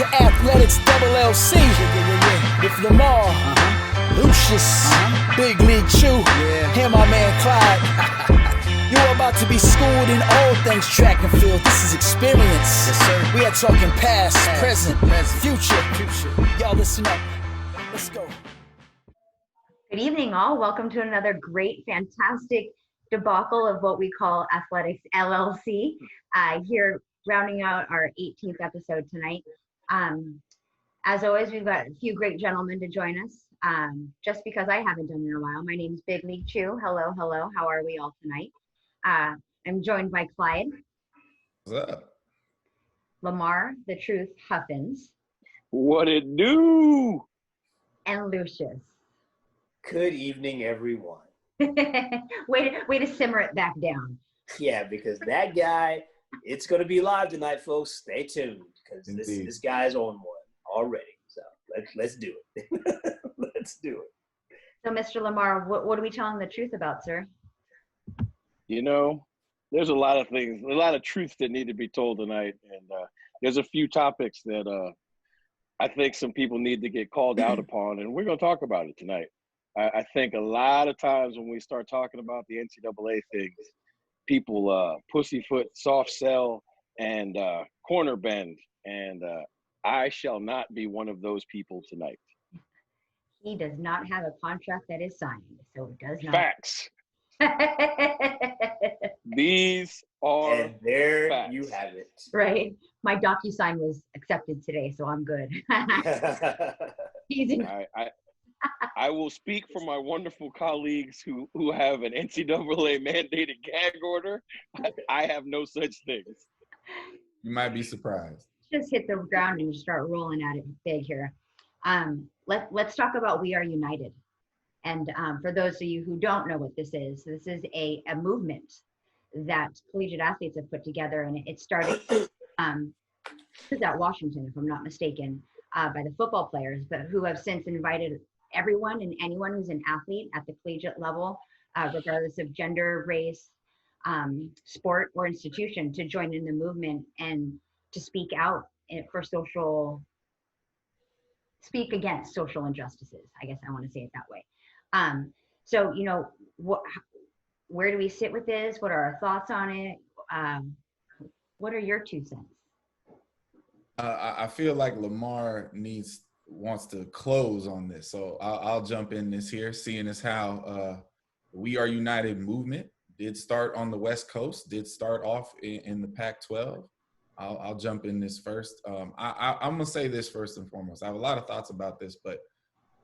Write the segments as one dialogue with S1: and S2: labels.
S1: to Athletics LLC with Lamar, Lucius, Big League Chew, and my man Clyde. You're about to be schooled in all things track and field. This is experience.
S2: Yes, sir.
S1: We are talking past, present, future. Y'all listen up. Let's go.
S3: Good evening, all. Welcome to another great, fantastic debacle of what we call Athletics LLC. Here, rounding out our 18th episode tonight. As always, we've got a few great gentlemen to join us. Just because I haven't done it in a while. My name is Big League Chew. Hello, hello. How are we all tonight? I'm joined by Clyde.
S4: What's up?
S3: Lamar, the Truth Huffins.
S5: What it do?
S3: And Lucius.
S2: Good evening, everyone.
S3: way to simmer it back down.
S2: Yeah, because that guy, it's going to be live tonight, folks. Stay tuned because this guy's on one already. So let's do it. Let's do it.
S3: So, Mr. Lamar, what are we telling the truth about, sir?
S5: You know, there's a lot of things, a lot of truth that need to be told tonight. And there's a few topics that I think some people need to get called out upon. And we're going to talk about it tonight. I think a lot of times when we start talking about the NCAA things, people pussyfoot, soft sell, and corner bend. And I shall not be one of those people tonight.
S3: He does not have a contract that is signed, so it does not.
S5: Facts. These are
S2: And there
S5: facts.
S2: you have it.
S3: Right. My DocuSign was accepted today, so I'm good. Easy.
S5: I will speak for my wonderful colleagues who have an NCAA mandated gag order. I have no such things.
S4: You might be surprised.
S3: Just hit the ground and just start rolling at it big here. Let's talk about We Are United. And for those of you who don't know what this is a movement that collegiate athletes have put together, and it started at Washington, if I'm not mistaken, by the football players, but who have since invited everyone and anyone who's an athlete at the collegiate level, regardless of gender, race, sport, or institution, to join in the movement and to speak out speak against social injustices. I guess I want to say it that way. So, you know, where do we sit with this? What are our thoughts on it? What are your 2 cents?
S4: I feel like Lamar wants to close on this, so I'll jump in this here, seeing as how We Are United movement did start on the West Coast, did start off in the Pac-12. I'll jump in this first. I'm gonna say this first and foremost. I have a lot of thoughts about this, but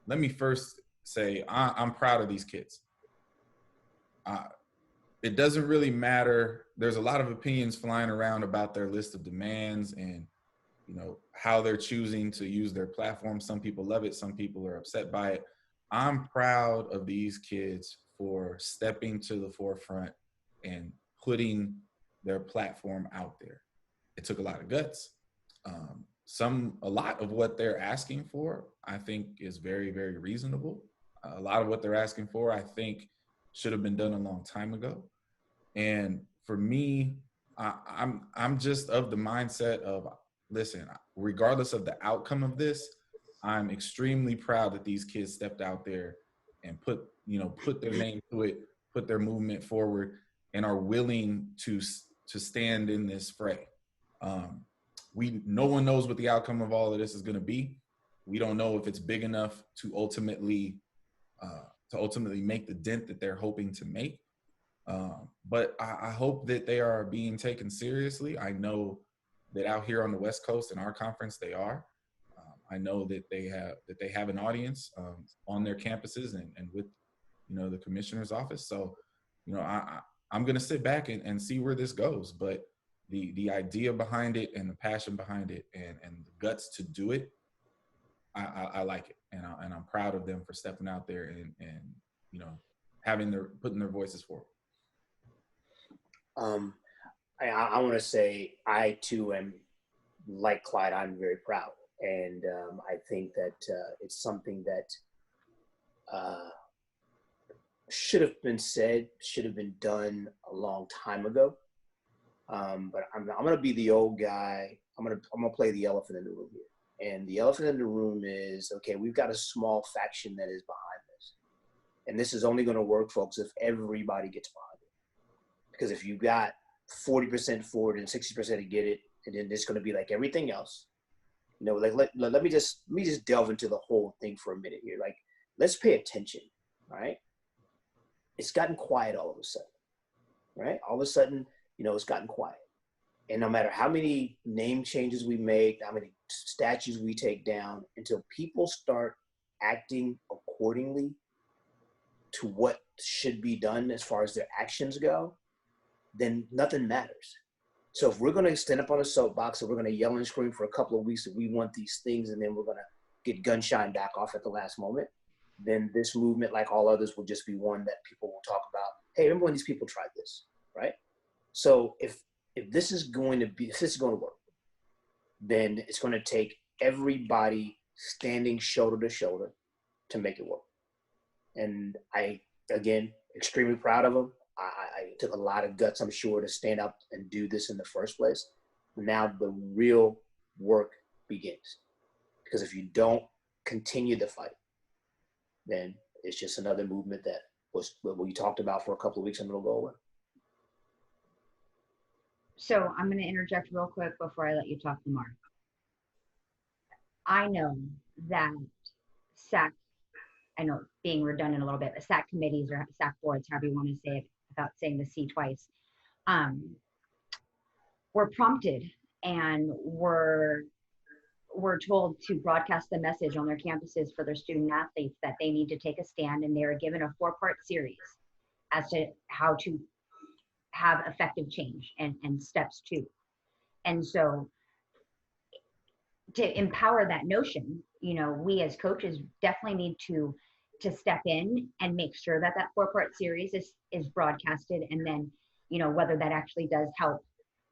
S4: let me first say I'm proud of these kids. It doesn't really matter. There's a lot of opinions flying around about their list of demands and, you know, how they're choosing to use their platform. Some people love it. Some people are upset by it. I'm proud of these kids for stepping to the forefront and putting their platform out there. It took a lot of guts. A lot of what they're asking for, I think, is very, very reasonable. A lot of what they're asking for, I think, should have been done a long time ago. And for me, I'm just of the mindset of, listen, regardless of the outcome of this, I'm extremely proud that these kids stepped out there and put their name to it, put their movement forward, and are willing to stand in this fray. No one knows what the outcome of all of this is going to be. We don't know if it's big enough to ultimately make the dent that they're hoping to make. But I hope that they are being taken seriously. I know that out here on the West Coast in our conference, they are. I know that they have an audience on their campuses and with, you know, the commissioner's office. So, you know, I'm going to sit back and see where this goes. But the idea behind it and the passion behind it and the guts to do it, I like it. And I'm proud of them for stepping out there and you know, putting their voices forward.
S2: I want to say I too am like Clyde. I'm very proud, and I think that it's something that should have been said, should have been done a long time ago. But I'm going to be the old guy. I'm going to play the elephant in the room here. And the elephant in the room is, okay, we've got a small faction that is behind this. And this is only going to work, folks, if everybody gets behind it. Because if you got 40% for it and 60% to get it, and then it's going to be like everything else. You know, like let me just delve into the whole thing for a minute here. Like, let's pay attention, right? It's gotten quiet all of a sudden, right? All of a sudden, you know, it's gotten quiet. And no matter how many name changes we make, how many statues we take down, until people start acting accordingly to what should be done as far as their actions go, then nothing matters. So if we're going to stand up on a soapbox and we're going to yell and scream for a couple of weeks that we want these things, and then we're going to get gun shine back off at the last moment, then this movement, like all others, will just be one that people will talk about. Hey, remember when these people tried this, right? So if this is going to work, then it's going to take everybody standing shoulder to shoulder to make it work. And I, again, extremely proud of them. I took a lot of guts, I'm sure, to stand up and do this in the first place. Now the real work begins. Because if you don't continue the fight, then it's just another movement that was what we talked about for a couple of weeks and it'll go away.
S3: So I'm going to interject real quick before I let you talk, Lamar. I know that SAC, I know being redundant a little bit, but SAC committees or SAC boards, however you want to say it, without saying the C twice, were prompted and were told to broadcast the message on their campuses for their student athletes that they need to take a stand, and they were given a 4-part series as to how to have effective change and steps to. And so to empower that notion, you know, we as coaches definitely need to step in and make sure that that 4-part series is broadcasted, and then, you know, whether that actually does help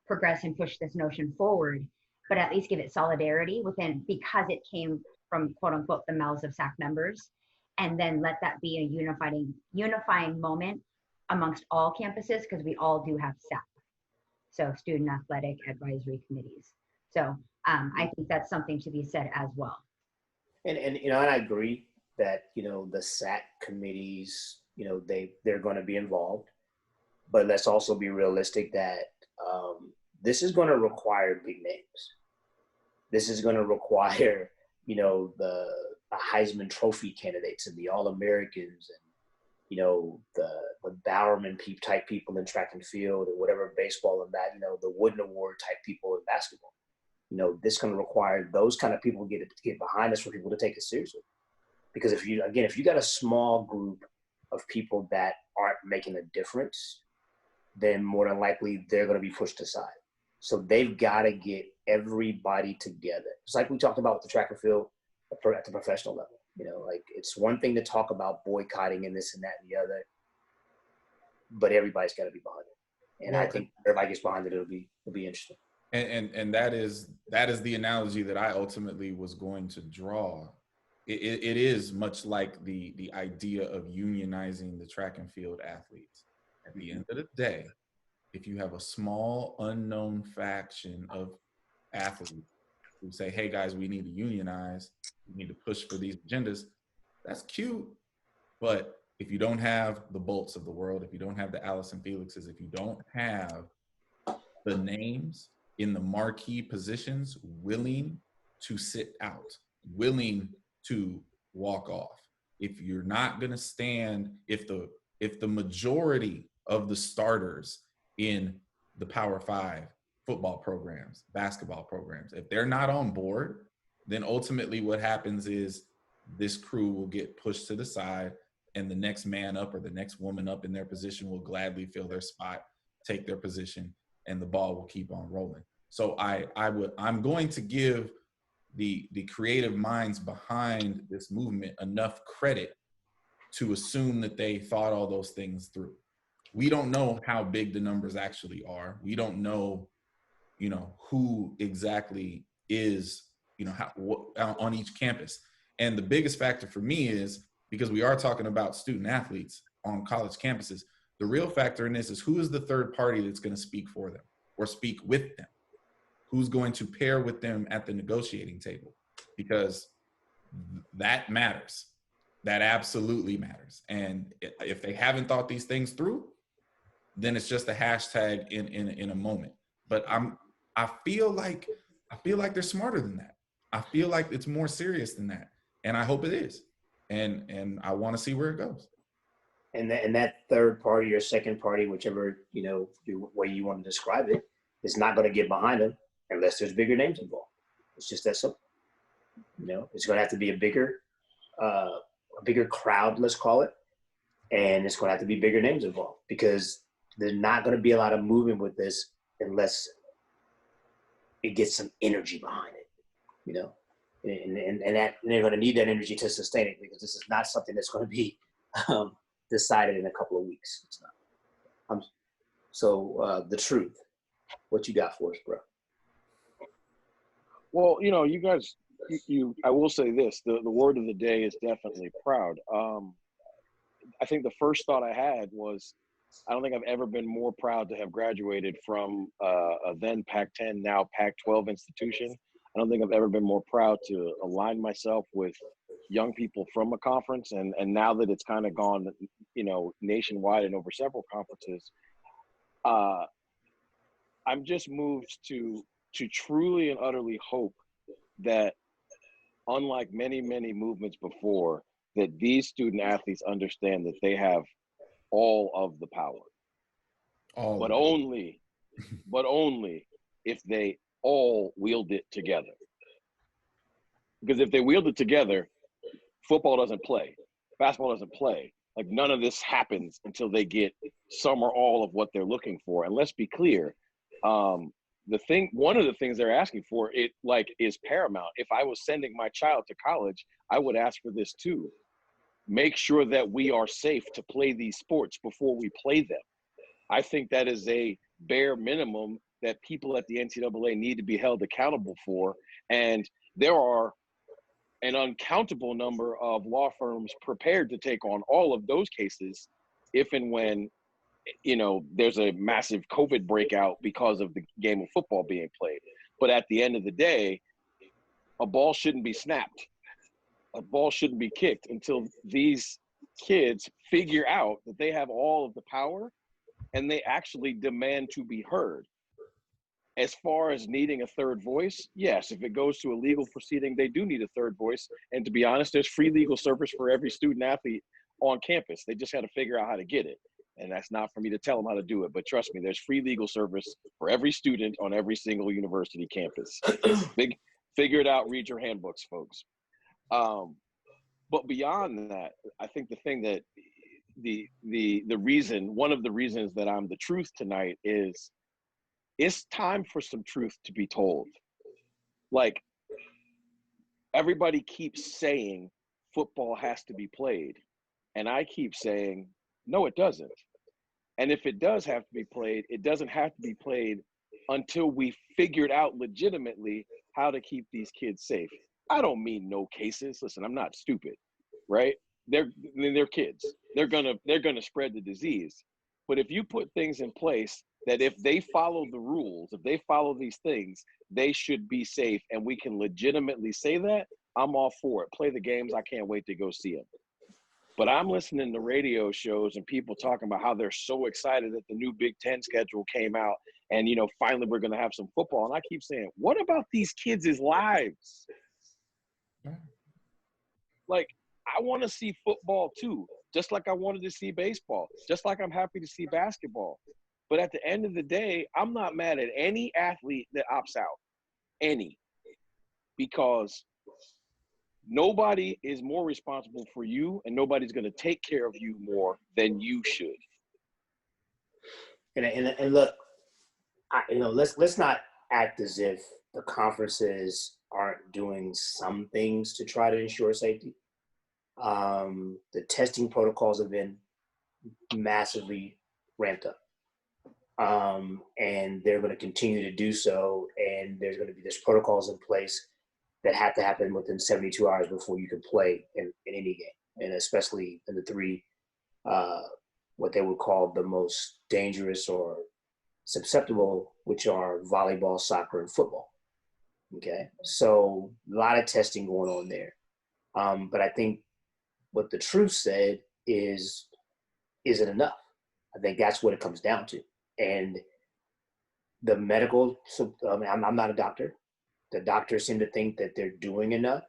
S3: progress and push this notion forward, but at least give it solidarity within, because it came from quote unquote the mouths of SAC members, and then let that be a unifying moment amongst all campuses, because we all do have SAC, so student athletic advisory committees. So I think that's something to be said as well.
S2: And you know, and I agree that, you know, the SAC committees, you know, they're going to be involved, but let's also be realistic that this is going to require big names. This is going to require, you know, the Heisman Trophy candidates and the All-Americans and, you know, the Bowerman type people in track and field and whatever, baseball and that, you know, the Wooden Award type people in basketball. You know, this is going to require those kind of people to get behind us for people to take it seriously. Because if you got a small group of people that aren't making a difference, then more than likely they're going to be pushed aside. So they've got to get everybody together. It's like we talked about with the track and field at the professional level. You know, like, it's one thing to talk about boycotting and this and that and the other, but everybody's got to be behind it. And I think everybody gets behind it, it'll be interesting.
S4: And that is the analogy that I ultimately was going to draw. It is much like the idea of unionizing the track and field athletes. At the end of the day, if you have a small unknown faction of athletes who say, hey guys, we need to unionize, we need to push for these agendas, that's cute. But if you don't have the Bolts of the world, if you don't have the Allison Felixes, if you don't have the names in the marquee positions willing to sit out, willing to walk off, if you're not going to stand, if the majority of the starters in the Power 5 football programs, basketball programs, if they're not on board, then ultimately what happens is this crew will get pushed to the side, and the next man up or the next woman up in their position will gladly fill their spot, take their position, and the ball will keep on rolling. So I'm going to give the creative minds behind this movement enough credit to assume that they thought all those things through. We don't know how big the numbers actually are. We don't know, you know, who exactly is, you know, on each campus. And the biggest factor for me is, because we are talking about student athletes on college campuses, the real factor in this is, who is the third party that's going to speak for them or speak with them? Who's going to pair with them at the negotiating table? because that matters. That absolutely matters. And if they haven't thought these things through, then it's just a hashtag in a moment. But I feel like they're smarter than that. I feel like it's more serious than that, and I hope it is. And I want to see where it goes.
S2: And that third party or second party, whichever way you want to describe it, is not going to get behind them unless there's bigger names involved. It's just that simple. It's going to have to be a bigger crowd, let's call it, and it's going to have to be bigger names involved, because there's not going to be a lot of movement with this unless it gets some energy behind it, and they're going to need that energy to sustain it, because this is not something that's going to be decided in a couple of weeks. It's not. So the truth, what you got for us, bro?
S5: Well, you guys, I will say this: the word of the day is definitely proud. I think the first thought I had was, I don't think I've ever been more proud to have graduated from a then Pac-10, now Pac-12 institution. I don't think I've ever been more proud to align myself with young people from a conference. And now that it's kind of gone, nationwide and over several conferences, I'm just moved to truly and utterly hope that, unlike many, many movements before, that these student athletes understand that they have all of the power, but only if they all wield it together. Because if they wield it together, football doesn't play, basketball doesn't play. Like, none of this happens until they get some or all of what they're looking for. And let's be clear, one of the things they're asking for, is paramount. If I was sending my child to college, I would ask for this too. Make sure that we are safe to play these sports before we play them. I think that is a bare minimum that people at the NCAA need to be held accountable for. And there are an uncountable number of law firms prepared to take on all of those cases if and when, there's a massive COVID breakout because of the game of football being played. But at the end of the day, a ball shouldn't be snapped. A ball shouldn't be kicked until these kids figure out that they have all of the power and they actually demand to be heard. As far as needing a third voice, yes, if it goes to a legal proceeding, they do need a third voice. And to be honest, there's free legal service for every student athlete on campus. They just got to figure out how to get it. And that's not for me to tell them how to do it. But trust me, there's free legal service for every student on every single university campus. Figure it out. Read your handbooks, folks. But beyond that, I think the thing that one of the reasons that I'm the truth tonight is, it's time for some truth to be told. Like, everybody keeps saying football has to be played. And I keep saying, no, it doesn't. And if it does have to be played, it doesn't have to be played until we figured out legitimately how to keep these kids safe. I don't mean no cases. Listen, I'm not stupid, right? They're kids. They're gonna spread the disease. But if you put things in place that if they follow the rules, if they follow these things, they should be safe, and we can legitimately say that, I'm all for it. Play the games. I can't wait to go see them. But I'm listening to radio shows and people talking about how they're so excited that the new Big Ten schedule came out and, finally we're going to have some football. And I keep saying, what about these kids' lives? Like, I want to see football too, just like I wanted to see baseball, just like I'm happy to see basketball. But at the end of the day, I'm not mad at any athlete that opts out, because nobody is more responsible for you, and nobody's going to take care of you more than you should.
S2: And look, let's not act as if the conferences aren't doing some things to try to ensure safety. The testing protocols have been massively ramped up, and they're going to continue to do so. And there's protocols in place that have to happen within 72 hours before you can play in any game, and especially in the three, what they would call the most dangerous or susceptible, which are volleyball, soccer, and football. Okay, so a lot of testing going on there. But I think what the truth said is it enough? I think that's what it comes down to. And the medical, I'm not a doctor. The doctors seem to think that they're doing enough.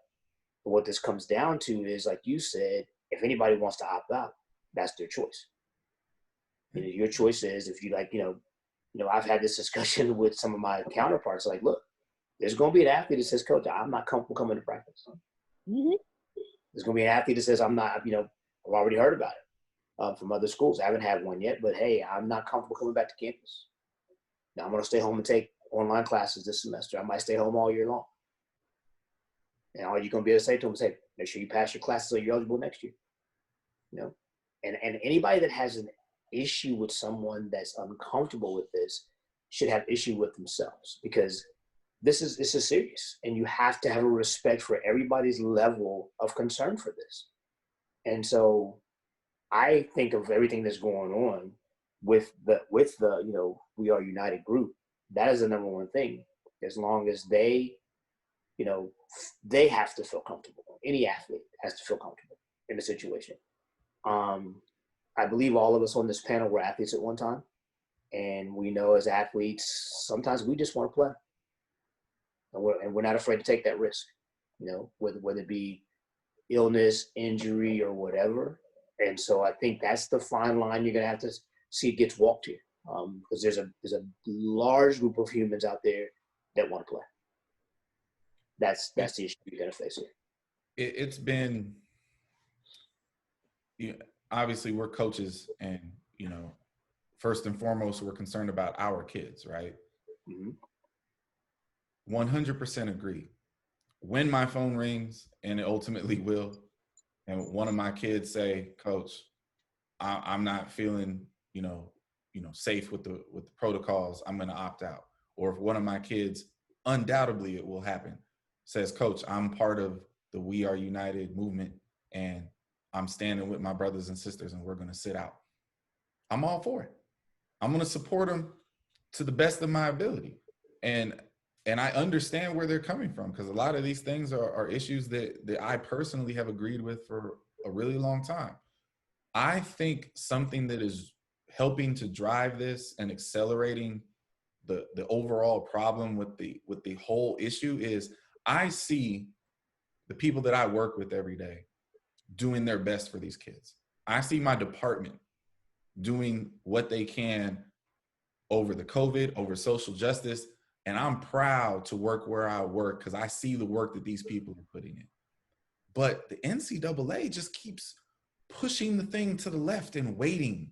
S2: But what this comes down to is, like you said, if anybody wants to opt out, that's their choice. Your choice is, if you like, I've had this discussion with some of my counterparts. Like, look, there's going to be an athlete that says, Coach, I'm not comfortable coming to practice. Mm-hmm. There's going to be an athlete that says, I'm not, I've already heard about it from other schools. I haven't had one yet, but hey, I'm not comfortable coming back to campus. Now I'm going to stay home and take online classes this semester. I might stay home all year long. And all you're going to be able to say to them is, hey, make sure you pass your classes so you're eligible next year. And anybody that has an issue with someone that's uncomfortable with this should have issue with themselves, because this is serious, and you have to have a respect for everybody's level of concern for this. And so I think of everything that's going on with the We Are United group. That is the number one thing. As long as they have to feel comfortable. Any athlete has to feel comfortable in the situation. I believe all of us on this panel were athletes at one time, and we know as athletes, sometimes we just want to play, and we're not afraid to take that risk, whether it be illness, injury, or whatever. And so I think that's the fine line you're gonna have to see it gets walked here, because there's a large group of humans out there that want to play. That's the issue you're gonna face here.
S4: It's been, obviously we're coaches, and first and foremost we're concerned about our kids, right? Mm-hmm. 100% agree. When my phone rings, and it ultimately will, and one of my kids say, Coach, I'm not feeling safe with the protocols, I'm going to opt out. Or if one of my kids, undoubtedly it will happen, says, Coach, I'm part of the We Are United movement, and I'm standing with my brothers and sisters, and we're going to sit out. I'm all for it. I'm going to support them to the best of my ability. And I understand where they're coming from, because a lot of these things are issues that I personally have agreed with for a really long time. I think something that is helping to drive this and accelerating the overall problem with the whole issue is, I see the people that I work with every day doing their best for these kids. I see my department doing what they can over the COVID, over social justice, and I'm proud to work where I work because I see the work that these people are putting in. But the NCAA just keeps pushing the thing to the left and waiting.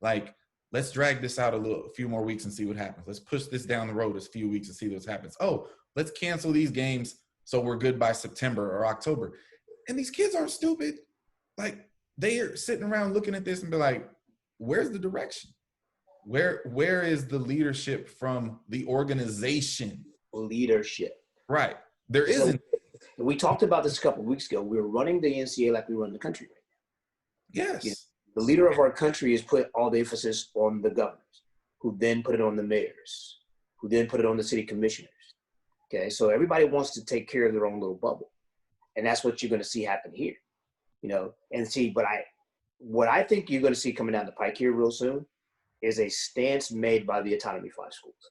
S4: Like, let's drag this out a few more weeks and see what happens. Let's push this down the road a few weeks and see what happens. Oh, let's cancel these games so we're good by September or October. And these kids aren't stupid. Like, they are sitting around looking at this and be like, where's the direction? Where is the leadership from the organization?
S2: Leadership.
S4: Right. There isn't.
S2: We talked about this a couple of weeks ago. We're running the NCAA like we run the country right now.
S4: Yes.
S2: The leader of our country has put all the emphasis on the governors, who then put it on the mayors, who then put it on the city commissioners. Okay, so everybody wants to take care of their own little bubble. And that's what you're going to see happen here. What I think you're going to see coming down the pike here real soon is a stance made by the Autonomy 5 schools.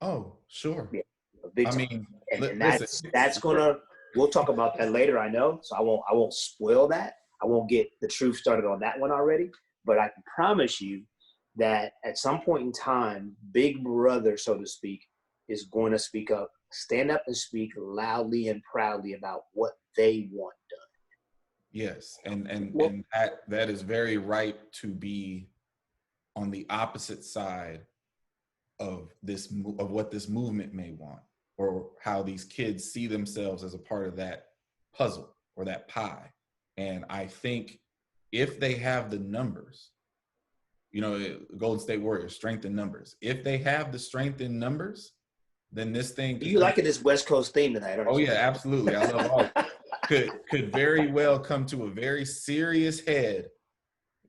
S4: Oh, sure.
S2: Yeah, a big time. And that's going to, we'll talk about that later, I know. So I won't spoil that. I won't get the truth started on that one already. But I can promise you that at some point in time, Big Brother, so to speak, is going to speak up, stand up and speak loudly and proudly about what they want done.
S4: Yes, and that is very right to be on the opposite side of what this movement may want, or how these kids see themselves as a part of that puzzle or that pie. And I think if they have the numbers, Golden State Warriors, strength in numbers. If they have the strength in numbers, then this thing.
S2: You liking this West Coast theme tonight?
S4: Oh yeah, absolutely. I love all. Could very well come to a very serious head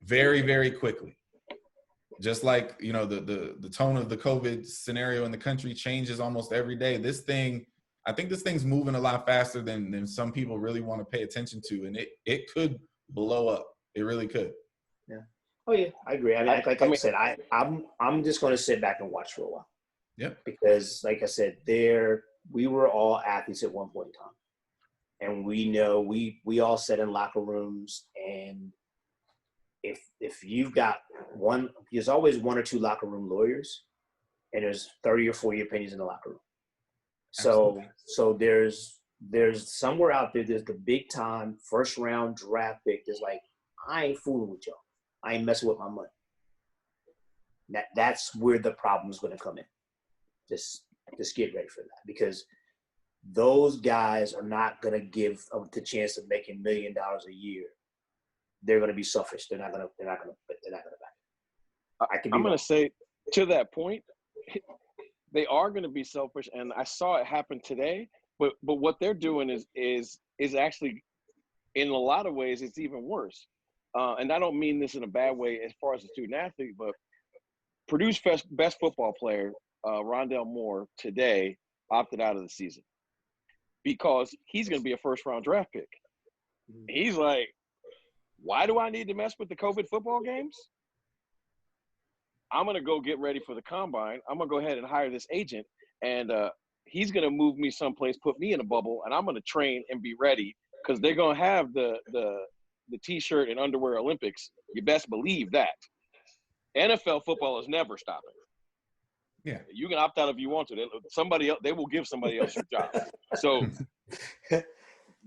S4: very, very quickly. Just like, the tone of the COVID scenario in the country changes almost every day. This thing I think this thing's moving a lot faster than some people really want to pay attention to, and it could blow up. It really could.
S2: Yeah. Oh yeah, I agree. I mean, like I said, I'm just going to sit back and watch for a while.
S4: Yep.
S2: Because, like I said, we were all athletes at one point in time, and we know we all sat in locker rooms, and if you've got there's always one or two locker room lawyers, and there's 30 or 40 opinions in the locker room. So there's somewhere out there, there's the big time first round draft pick that's like, I ain't fooling with y'all. I ain't messing with my money. That's where the problem's going to come in. Just get ready for that, because those guys are not going to give the chance of making $1 million a year. They're going to be selfish. They're not going to back it. I'm
S5: going to say, to that point, they are going to be selfish, and I saw it happen today. But what they're doing is actually, in a lot of ways, it's even worse. And I don't mean this in a bad way as far as a student athlete, but Purdue's best football player, Rondell Moore, today opted out of the season because he's going to be a first-round draft pick. He's like, why do I need to mess with the COVID football games? I'm going to go get ready for the combine. I'm going to go ahead and hire this agent, and he's going to move me someplace, put me in a bubble, and I'm going to train and be ready because they're going to have the T-shirt and underwear Olympics. You best believe that. NFL football is never stopping.
S4: Yeah,
S5: you can opt out if you want to. Somebody else, they will give somebody else your job. So,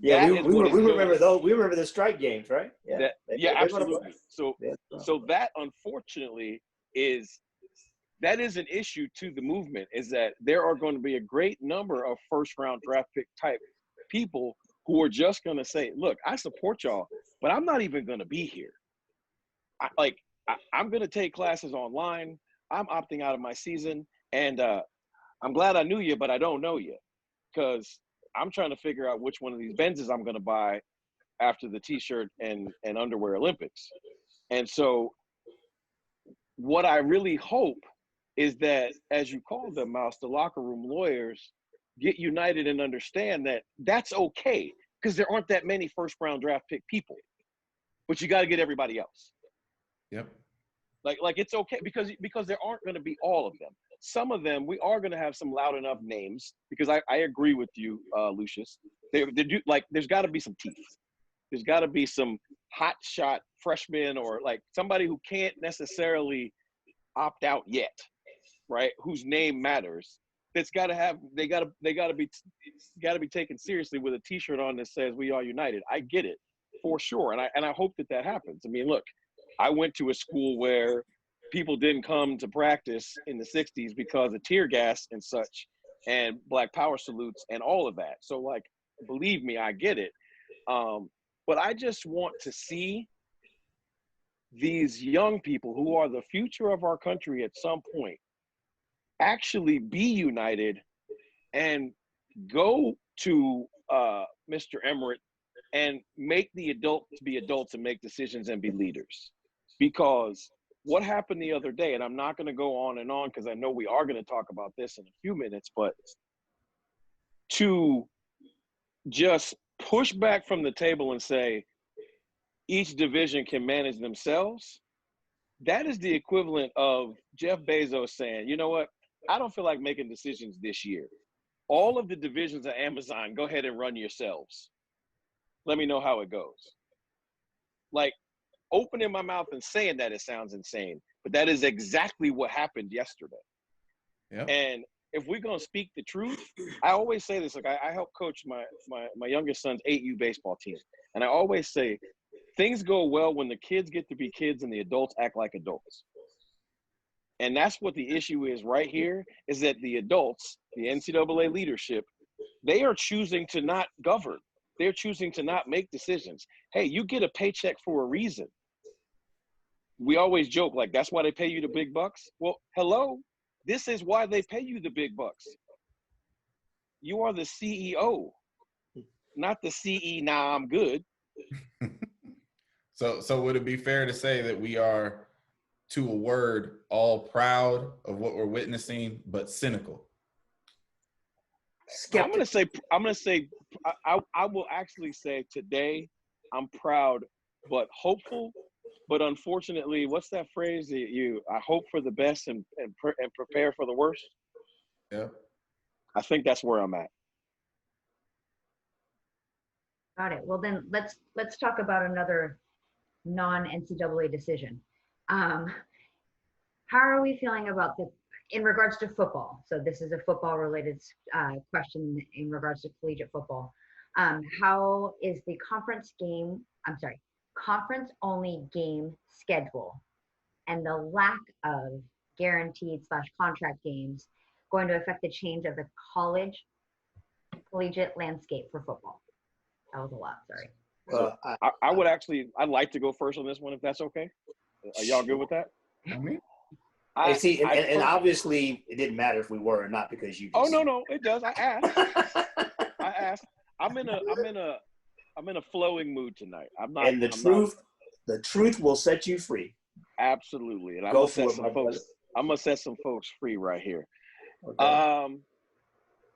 S2: yeah, we remember those. We remember the strike games, right?
S5: Yeah, absolutely. So that unfortunately is an issue to the movement. Is that there are going to be a great number of first round draft pick type people who are just going to say, "Look, I support y'all, but I'm not even going to be here. I'm going to take classes online. I'm opting out of my season, and I'm glad I knew you, but I don't know you, because I'm trying to figure out which one of these Benzes I'm going to buy after the T-shirt and underwear Olympics." And so what I really hope is that, as you call them, Mouse, the locker room lawyers get united and understand that that's okay, because there aren't that many first-round draft pick people, but you got to get everybody else.
S4: Yep.
S5: Like it's okay because there aren't going to be all of them. Some of them, we are going to have some loud enough names, because I agree with you, Lucius. There's got to be some teeth. There's got to be some hot shot freshmen, or like somebody who can't necessarily opt out yet, right? Whose name matters. They got to be taken seriously with a T-shirt on that says "We Are United." I get it for sure, and I hope that happens. I mean, look, I went to a school where people didn't come to practice in the 60s because of tear gas and such, and Black Power salutes and all of that. So, like, believe me, I get it. But I just want to see these young people who are the future of our country at some point actually be united and go to Mr. Emmerich and make the adults be adults and make decisions and be leaders. Because what happened the other day, and I'm not going to go on and on because I know we are going to talk about this in a few minutes, but to just push back from the table and say each division can manage themselves, that is the equivalent of Jeff Bezos saying, you know what, I don't feel like making decisions this year. All of the divisions of Amazon, go ahead and run yourselves. Let me know how it goes. Like, opening my mouth and saying that, it sounds insane, but that is exactly what happened yesterday.
S4: Yep.
S5: And if we're going to speak the truth, I always say this, like I help coach my youngest son's 8U baseball team. And I always say, things go well when the kids get to be kids and the adults act like adults. And that's what the issue is right here, is that the adults, the NCAA leadership, they are choosing to not govern. They're choosing to not make decisions. Hey, you get a paycheck for a reason. We always joke, like, that's why they pay you the big bucks. Well, hello, this is why they pay you the big bucks. You are the CEO, not the CE. Nah, I'm good.
S4: So would it be fair to say that we are, to a word, all proud of what we're witnessing, but cynical?
S5: I'm gonna say I will actually say today I'm proud but hopeful. But unfortunately, what's that phrase that I hope for the best and prepare for the worst?
S4: Yeah.
S5: I think that's where I'm at.
S3: Got it. Well, then let's talk about another non-NCAA decision. How are we feeling about in regards to football? So this is a football-related question in regards to collegiate football. How is the conference-only game schedule and the lack of guaranteed/contract games going to affect the change of the collegiate landscape for football? That was a lot, sorry.
S5: I'd like to go first on this one, if that's okay. Are y'all good with that?
S2: And obviously it didn't matter if we were or not because you.
S5: Oh no, it does. I asked. I'm in a flowing mood tonight.
S2: The truth will set you free.
S5: Absolutely, and I'm gonna set some folks free right here. Okay.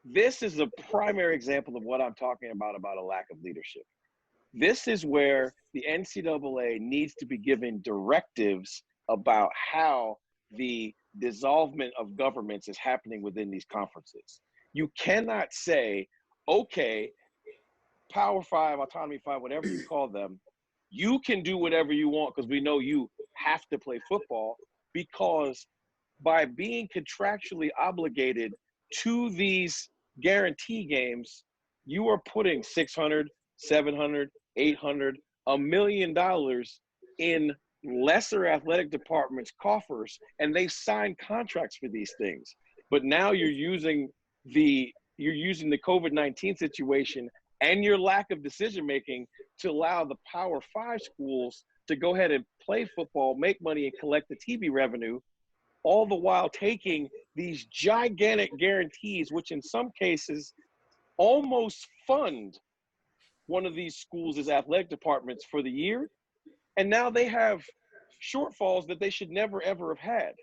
S5: This is a primary example of what I'm talking about a lack of leadership. This is where the NCAA needs to be given directives about how the dissolvement of governments is happening within these conferences. You cannot say, okay, Power 5, Autonomy 5, whatever you call them, you can do whatever you want because we know you have to play football, because by being contractually obligated to these guarantee games, you are putting $600, $700, $800, $1 million in lesser athletic departments' coffers, and they sign contracts for these things. But now you're using the COVID-19 situation and your lack of decision making to allow the Power 5 schools to go ahead and play football, make money, and collect the TV revenue, all the while taking these gigantic guarantees, which in some cases almost fund one of these schools' athletic departments for the year. And now they have shortfalls that they should never, ever have had.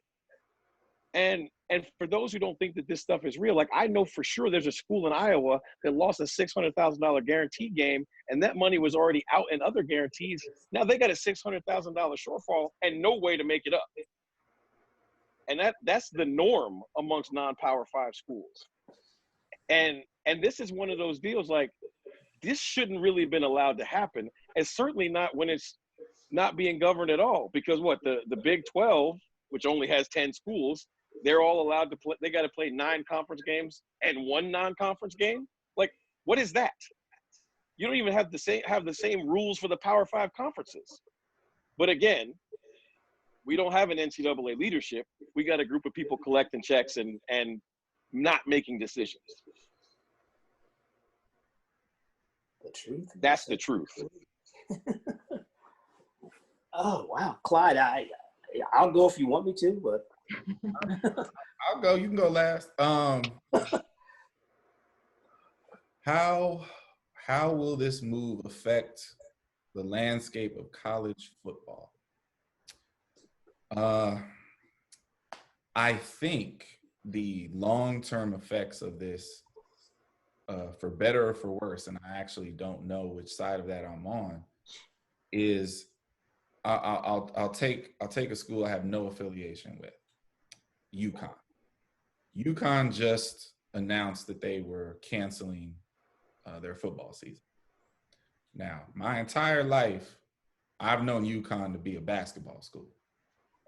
S5: And for those who don't think that this stuff is real, like I know for sure there's a school in Iowa that lost a $600,000 guarantee game, and that money was already out in other guarantees. Now they got a $600,000 shortfall and no way to make it up. And that's the norm amongst non-Power 5 schools. And this is one of those deals, like, this shouldn't really have been allowed to happen, and certainly not when it's not being governed at all. Because the Big 12, which only has 10 schools, they're all allowed to play. They got to play 9 conference games and 1 non-conference game. Like, what is that? You don't even have the same rules for the Power 5 conferences. But again, we don't have an NCAA leadership. We got a group of people collecting checks and not making decisions.
S2: The truth.
S5: That's the truth.
S2: Oh wow, Clyde, I'll go if you want me to, but
S4: I'll go. You can go last. How will this move affect the landscape of college football? I think the long-term effects of this, for better or for worse, and I actually don't know which side of that I'm on, is I'll take a school I have no affiliation with, UConn. UConn just announced that they were canceling their football season. Now, my entire life, I've known UConn to be a basketball school.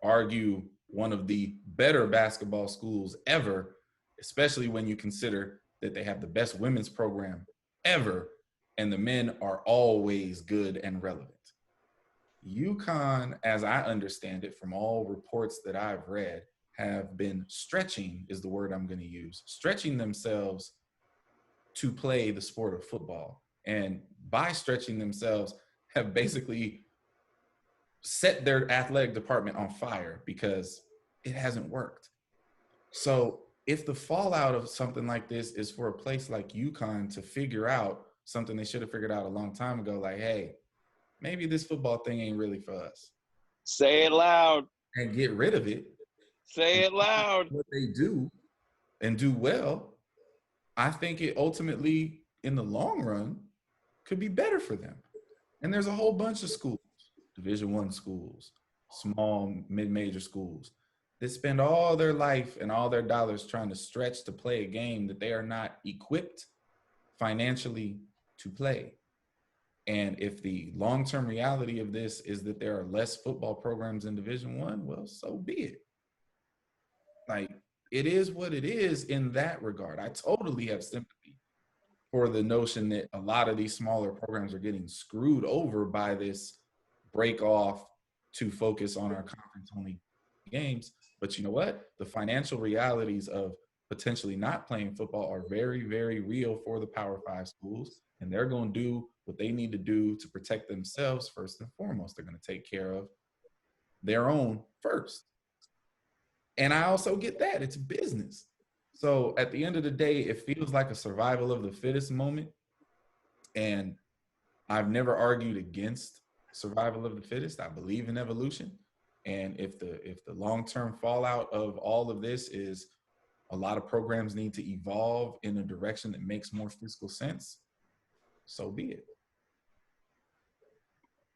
S4: Argue one of the better basketball schools ever, especially when you consider that they have the best women's program ever, and the men are always good and relevant. UConn, as I understand it from all reports that I've read, have been stretching, is the word I'm going to use, stretching themselves to play the sport of football. And by stretching themselves, have basically set their athletic department on fire because it hasn't worked. So if the fallout of something like this is for a place like UConn to figure out something they should have figured out a long time ago, like, hey, maybe this football thing ain't really for us.
S5: Say it loud.
S4: And get rid of it.
S5: Say it loud.
S4: What they do and do well, I think it ultimately, in the long run, could be better for them. And there's a whole bunch of schools, Division I schools, small, mid-major schools, that spend all their life and all their dollars trying to stretch to play a game that they are not equipped financially to play. And if the long-term reality of this is that there are less football programs in Division I, well, so be it. Like, it is what it is in that regard. I totally have sympathy for the notion that a lot of these smaller programs are getting screwed over by this break off to focus on our conference-only games. But you know what? The financial realities of potentially not playing football are very, very real for the Power 5 schools. And they're going to do what they need to do to protect themselves first and foremost. They're going to take care of their own first. And I also get that. It's business. So at the end of the day, it feels like a survival of the fittest moment. And I've never argued against survival of the fittest. I believe in evolution. And if the long-term fallout of all of this is a lot of programs need to evolve in a direction that makes more fiscal sense, so be it.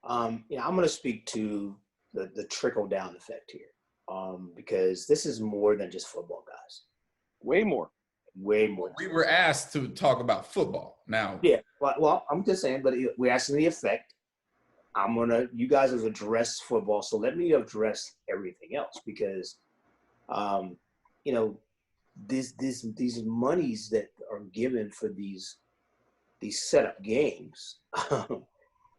S2: I'm going to speak to the trickle-down effect here, because this is more than just football, guys.
S5: Way more.
S2: Way more.
S4: We were asked to talk about football. Now,
S2: yeah. Well, I'm just saying, but we're asking the effect. You guys have addressed football, so let me address everything else, because, these monies that are given for these setup games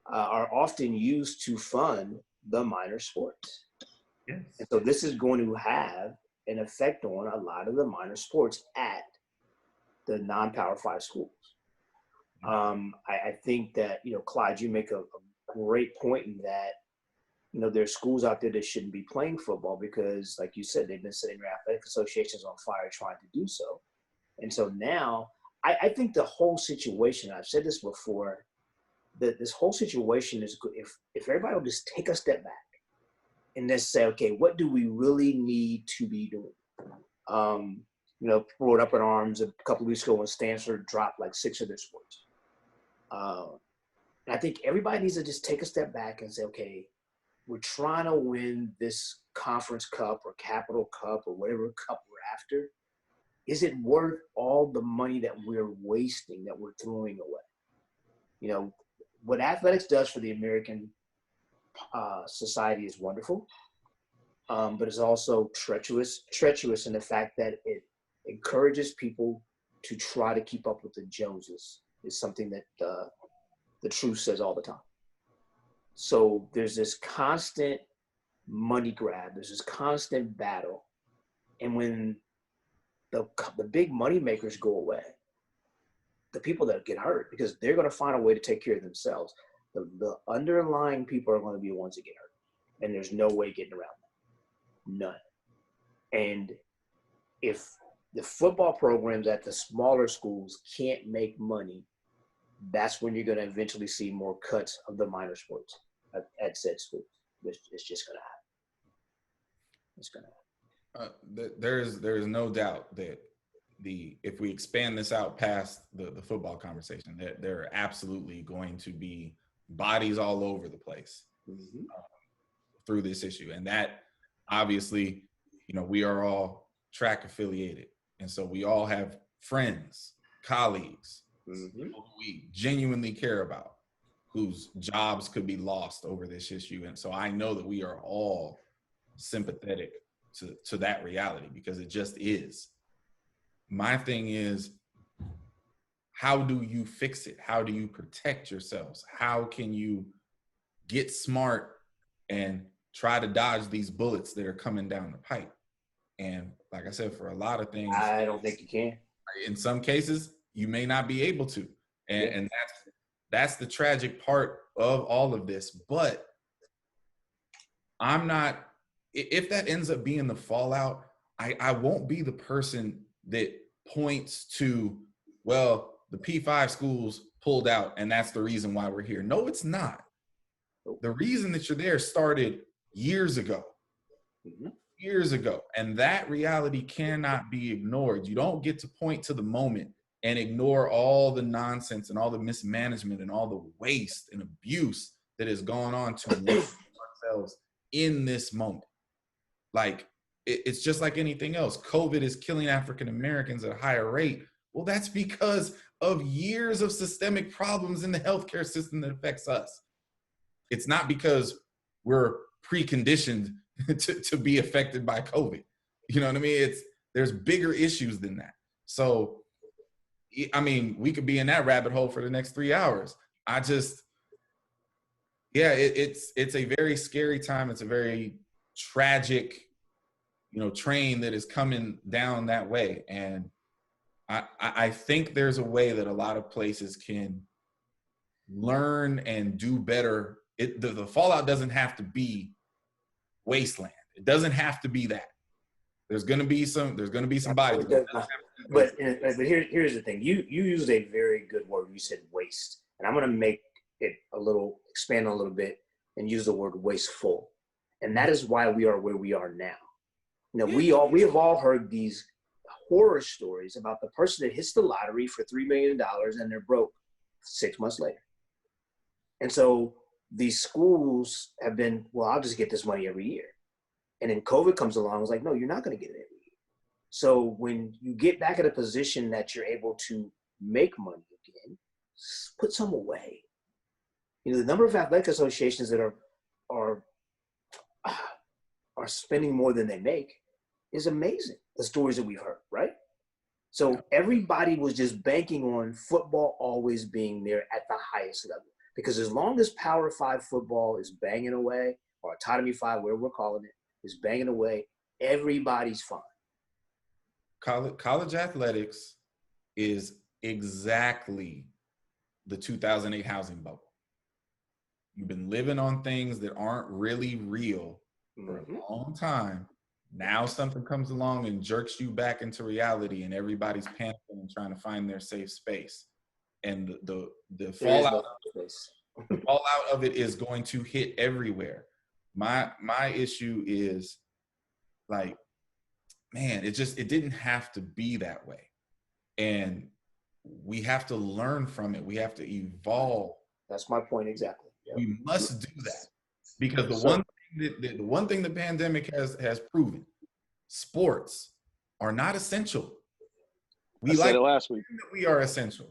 S2: are often used to fund the minor sports.
S4: yes.
S2: And so this is going to have an effect on a lot of the minor sports at the non-Power 5 schools. I think that, Clyde, you make a great point in that, there's schools out there that shouldn't be playing football because, like you said, they've been setting their athletic associations on fire trying to do so. And so now I think the whole situation, I've said this before, that this whole situation is good if everybody will just take a step back and just say, okay, what do we really need to be doing? Brought up in arms a couple of weeks ago when Stanford dropped like 6 of their sports. And I think everybody needs to just take a step back and say, okay, we're trying to win this conference cup or capital cup or whatever cup we're after. Is it worth all the money that we're wasting, that we're throwing away? What athletics does for the American society is wonderful, but it's also treacherous in the fact that it encourages people to try to keep up with the Joneses. Is something that the truth says all the time. So there's this constant money grab. There's this constant battle. And when the big money makers go away, the people that get hurt, because they're going to find a way to take care of themselves, the underlying people are going to be the ones that get hurt. And there's no way getting around that. None. And if the football programs at the smaller schools can't make money, that's when you're going to eventually see more cuts of the minor sports at said schools. It's just going to happen. It's going to happen.
S4: There is no doubt that if we expand this out past the football conversation, that there are absolutely going to be bodies all over the place through this issue. And that obviously, we are all track affiliated. And so we all have friends, colleagues, people who we genuinely care about, whose jobs could be lost over this issue. And so I know that we are all sympathetic to that reality, because it just is. My thing is, how do you fix it? How do you protect yourselves? How can you get smart and try to dodge these bullets that are coming down the pipe? And like I said, for a lot of things,
S2: I don't think you can.
S4: In some cases, you may not be able to. And that's the tragic part of all of this. But if that ends up being the fallout, I won't be the person that points to, well, the P5 schools pulled out and that's the reason why we're here. No, it's not. The reason that you're there started years ago. Years ago. And that reality cannot be ignored. You don't get to point to the moment and ignore all the nonsense and all the mismanagement and all the waste and abuse that has gone on to ourselves in this moment. Like, it's just like anything else. COVID is killing African Americans at a higher rate. Well, that's because of years of systemic problems in the healthcare system that affects us. It's not because we're preconditioned to be affected by COVID. You know what I mean? There's bigger issues than that. So, I mean, we could be in that rabbit hole for the next 3 hours. It's a very scary time. It's a very tragic, train that is coming down that way. And I think there's a way that a lot of places can learn and do better. The fallout doesn't have to be wasteland. It doesn't have to be that. There's going to be some bodies.
S2: But here's the thing. You used a very good word. You said waste. And I'm going to make it expand a little bit and use the word wasteful. And that is why we are where we are now. We have all heard these horror stories about the person that hits the lottery for $3 million and they're broke 6 months later. And so these schools have been, well, I'll just get this money every year. And then COVID comes along, it's like, no, you're not going to get it every year. So when you get back in a position that you're able to make money again, put some away. The number of athletic associations that are spending more than they make is amazing. The stories that we've heard, right? So everybody was just banking on football always being there at the highest level. Because as long as Power 5 football is banging away, or Autonomy 5, whatever we're calling it, is banging away, everybody's fine.
S4: College athletics is exactly the 2008 housing bubble. You've been living on things that aren't really real for a long time. Now something comes along and jerks you back into reality, and everybody's panicking and trying to find their safe space. And the fallout of it is going to hit everywhere. My issue is, like, man, it didn't have to be that way. And we have to learn from it. We have to evolve.
S2: That's my point exactly. Yep.
S4: We must do that, because the one thing the pandemic has proven: sports are not essential.
S5: I said it last week.
S4: That we are essential.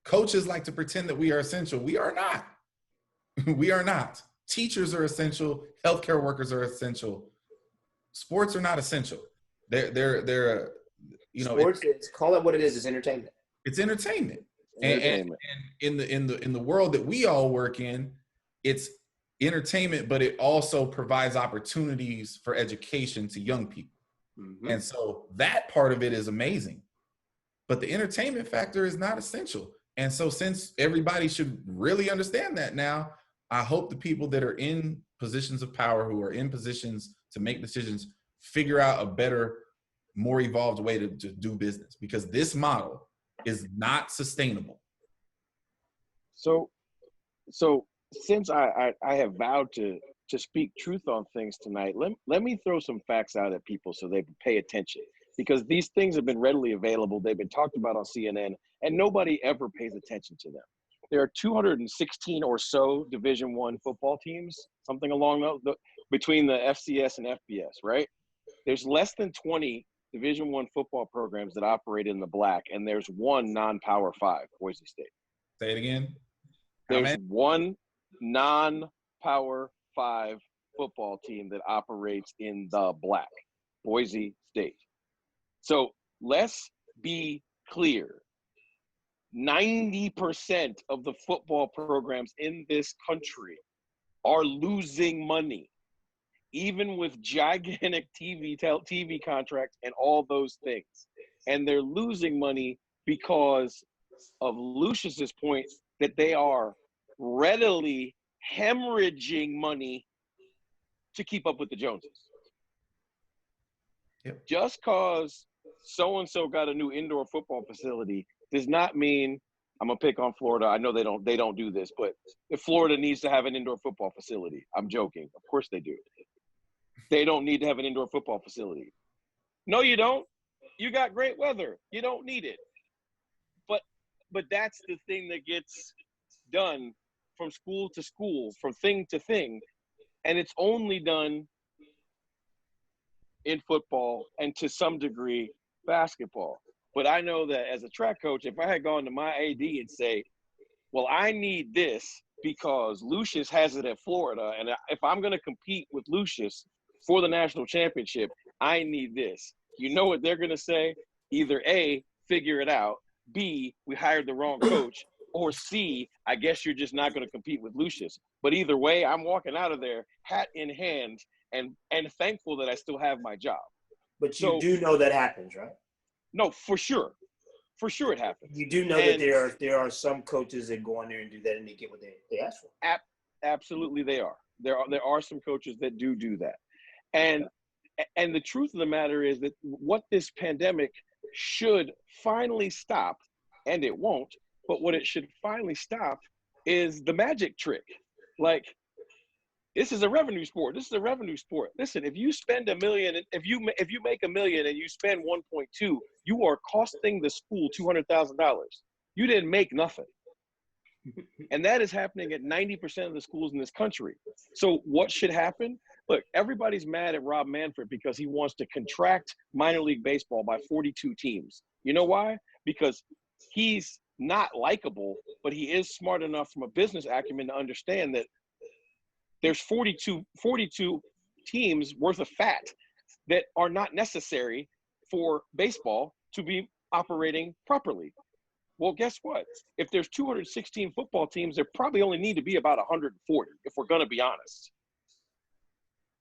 S4: Coaches like to pretend that we are essential. We are not. We are not. Teachers are essential. Healthcare workers are essential. Sports are not essential. They're
S2: sports. Call it what it is. It's entertainment.
S4: It's entertainment. And in the world that we all work in, it's entertainment, but it also provides opportunities for education to young people. Mm-hmm. And so that part of it is amazing, but the entertainment factor is not essential. And so since everybody should really understand that now, I hope the people that are in positions of power, who are in positions to make decisions, figure out a better, more evolved way to do business, because this model is not sustainable.
S5: So since I have vowed to speak truth on things tonight, let me throw some facts out at people so they can pay attention, because these things have been readily available. They've been talked about on CNN, and nobody ever pays attention to them. There are 216 or so Division I football teams, something along those, between the FCS and FBS, right? There's less than 20 Division I football programs that operate in the black, and there's one non-Power 5, Boise State.
S4: Say it again.
S5: There's one non-Power 5 football team that operates in the black, Boise State. So let's be clear. 90% of the football programs in this country are losing money, even with gigantic TV contracts and all those things. And they're losing money because of Lucius's point that they are readily hemorrhaging money to keep up with the Joneses.
S4: Yep.
S5: Just cause so-and-so got a new indoor football facility does not mean, I'm gonna pick on Florida. I know they don't do this, but if Florida needs to have an indoor football facility, I'm joking. Of course they do. They don't need to have an indoor football facility. No, you don't. You got great weather. You don't need it. But but that's the thing that gets done from school to school, from thing to thing. And it's only done in football and to some degree basketball. But I know that as a track coach, if I had gone to my AD and say, well, I need this because Lucius has it at Florida, and if I'm going to compete with Lucius for the national championship, I need this. You know what they're going to say? Either A, figure it out, B, we hired the wrong coach, or C, I guess you're just not going to compete with Lucius. But either way, I'm walking out of there hat in hand and thankful that I still have my job.
S2: But you do know that happens, right?
S5: No, for sure. For sure it happens.
S2: You do know that there are some coaches that go in there and do that and they get what they ask for.
S5: Absolutely they are. There are some coaches that do that. And the truth of the matter is that what this pandemic should finally stop, and it won't, but what it should finally stop is the magic trick. Like, this is a revenue sport. This is a revenue sport. Listen, if you spend $1 million, if you make $1 million and you spend 1.2, you are costing the school $200,000. You didn't make nothing. And that is happening at 90% of the schools in this country. So what should happen? Look, everybody's mad at Rob Manfred because he wants to contract minor league baseball by 42 teams. You know why? Because he's not likable, but he is smart enough from a business acumen to understand that there's 42 teams worth of fat that are not necessary for baseball to be operating properly. Well, guess what? If there's 216 football teams, there probably only need to be about 140, if we're going to be honest.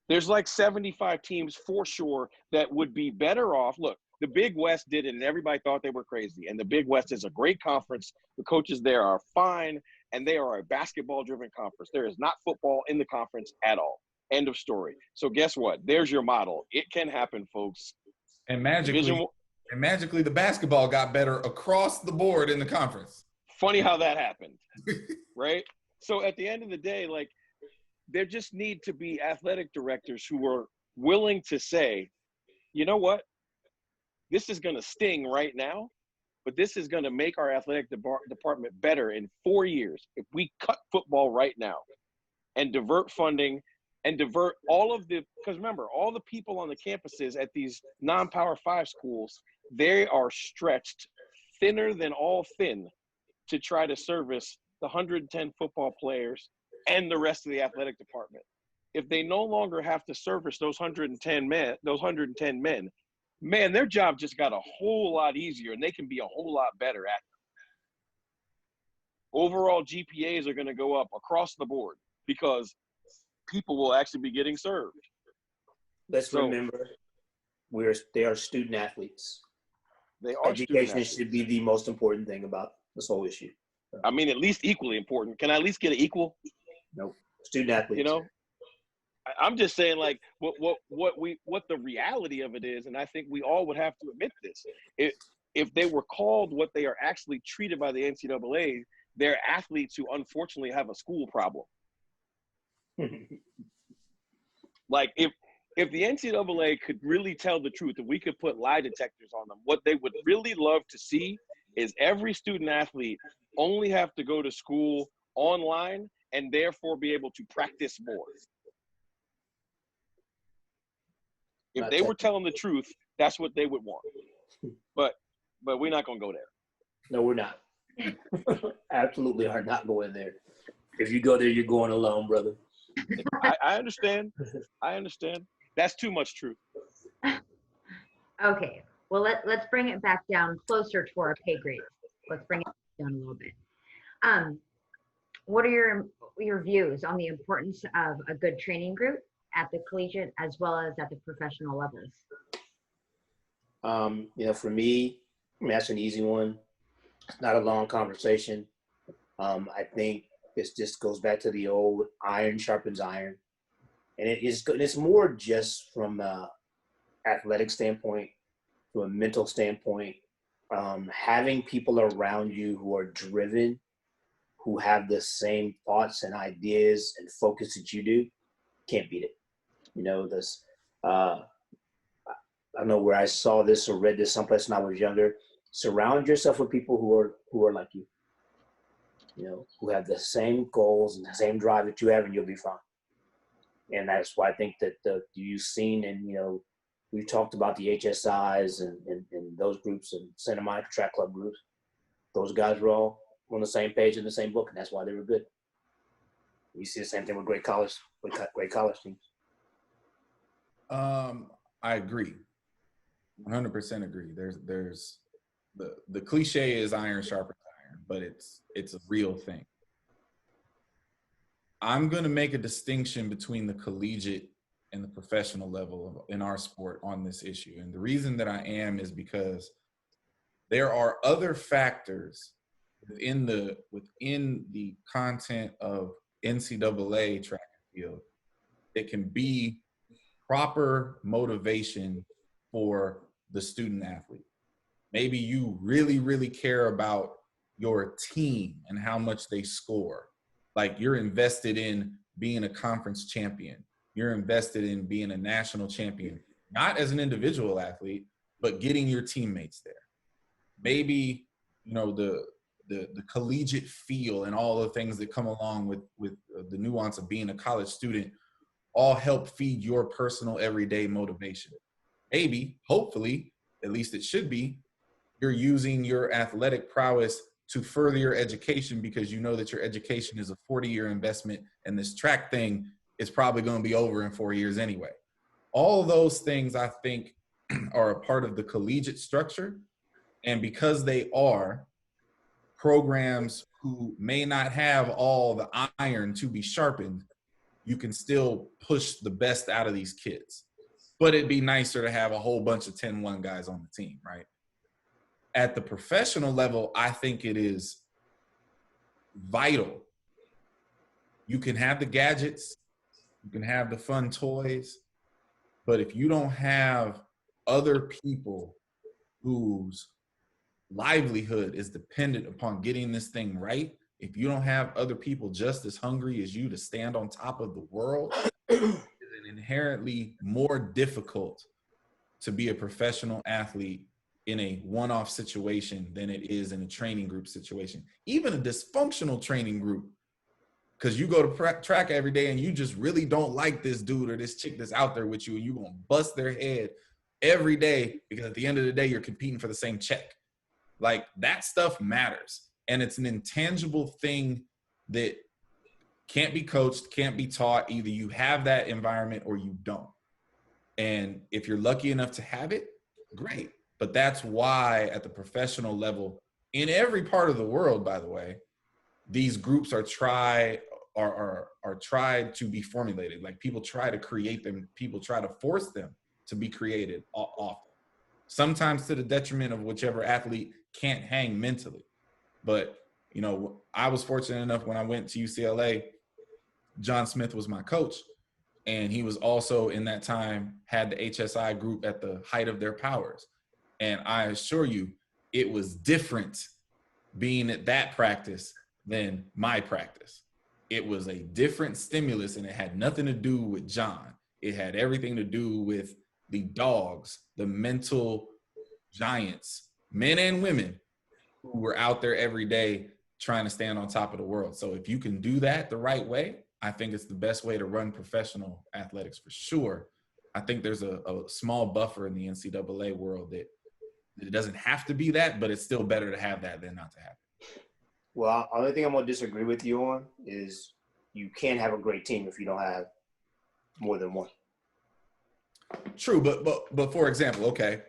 S5: There's like 75 teams for sure that would be better off. Look, the Big West did it, and everybody thought they were crazy. And the Big West is a great conference. The coaches there are fine, and they are a basketball-driven conference. There is not football in the conference at all. End of story. So guess what? There's your model. It can happen, folks.
S4: And magically, the basketball got better across the board in the conference.
S5: Funny how that happened, right? So at the end of the day, like, there just need to be athletic directors who are willing to say, you know what? This is going to sting right now, but this is going to make our athletic department better in 4 years if we cut football right now and divert funding and divert all of the – because remember, all the people on the campuses at these non-Power 5 schools, they are stretched thinner than all thin to try to service the 110 football players and the rest of the athletic department. If they no longer have to service those 110 men, man, their job just got a whole lot easier, and they can be a whole lot better at it. Overall GPAs are going to go up across the board because people will actually be getting served.
S2: Let's remember, they are student athletes.
S5: They are.
S2: Education should be the most important thing about this whole issue.
S5: I mean, at least equally important. Can I at least get an equal?
S2: Nope. Student athletes.
S5: You know? I'm just saying, like, what the reality of it is, and I think we all would have to admit this. If they were called what they are actually treated by the NCAA, they're athletes who unfortunately have a school problem. Like, if the NCAA could really tell the truth, if we could put lie detectors on them, what they would really love to see is every student athlete only have to go to school online and therefore be able to practice more. If they were telling the truth, that's what they would want. But we're not going to go there.
S2: No, we're not. Absolutely are not going there. If you go there, you're going alone, brother.
S5: I understand. I understand. That's too much truth.
S3: Okay. Well, let's bring it back down closer to our pay grade. Let's bring it down a little bit. What are your views on the importance of a good training group at the collegiate as well as at the professional levels?
S2: For me, that's an easy one. It's not a long conversation. I think it just goes back to the old iron sharpens iron. And it's more just from an athletic standpoint, from a mental standpoint, having people around you who are driven, who have the same thoughts and ideas and focus that you do, can't beat it. I know where I saw this or read this someplace when I was younger. Surround yourself with people who are like you. Who have the same goals and the same drive that you have, and you'll be fine. And that's why I think that you've seen, and we've talked about the HSIs and those groups and Santa Monica Track Club groups. Those guys were all on the same page in the same book, and that's why they were good. You see the same thing with great college teams.
S4: I agree, 100% agree. There's the cliche is iron sharpens iron, but it's a real thing. I'm going to make a distinction between the collegiate and the professional level in our sport on this issue. And the reason that I am is because there are other factors within the content of NCAA track and field that can be proper motivation for the student athlete. Maybe you really, really care about your team and how much they score. Like you're invested in being a conference champion. You're invested in being a national champion, not as an individual athlete, but getting your teammates there. Maybe, the collegiate feel and all the things that come along with the nuance of being a college student all help feed your personal everyday motivation. Maybe, hopefully, at least it should be, you're using your athletic prowess to further your education because you know that your education is a 40-year investment and this track thing is probably going to be over in 4 years anyway. All of those things, I think, are a part of the collegiate structure. And because they are, programs who may not have all the iron to be sharpened, you can still push the best out of these kids. But it'd be nicer to have a whole bunch of 10-1 guys on the team, right? At the professional level, I think it is vital. You can have the gadgets, you can have the fun toys, but if you don't have other people whose livelihood is dependent upon getting this thing right, if you don't have other people just as hungry as you to stand on top of the world, it's inherently more difficult to be a professional athlete in a one-off situation than it is in a training group situation. Even a dysfunctional training group, because you go to track every day and you just really don't like this dude or this chick that's out there with you, and you're going to bust their head every day because at the end of the day, you're competing for the same check. Like, that stuff matters. And it's an intangible thing that can't be coached, can't be taught. Either you have that environment or you don't. And if you're lucky enough to have it, great. But that's why at the professional level, in every part of the world, by the way, these groups are tried to be formulated. Like, people try to create them. People try to force them to be created often. Sometimes to the detriment of whichever athlete can't hang mentally. But, I was fortunate enough when I went to UCLA, John Smith was my coach. And he was also, in that time, had the HSI group at the height of their powers. And I assure you, it was different being at that practice than my practice. It was a different stimulus, and it had nothing to do with John. It had everything to do with the dogs, the mental giants, men and women who were out there every day trying to stand on top of the world. So if you can do that the right way, I think it's the best way to run professional athletics for sure. I think there's a small buffer in the NCAA world that it doesn't have to be that, but it's still better to have that than not to have it.
S2: Well, the only thing I'm going to disagree with you on is you can't have a great team if you don't have more than one.
S4: True, but for example, okay,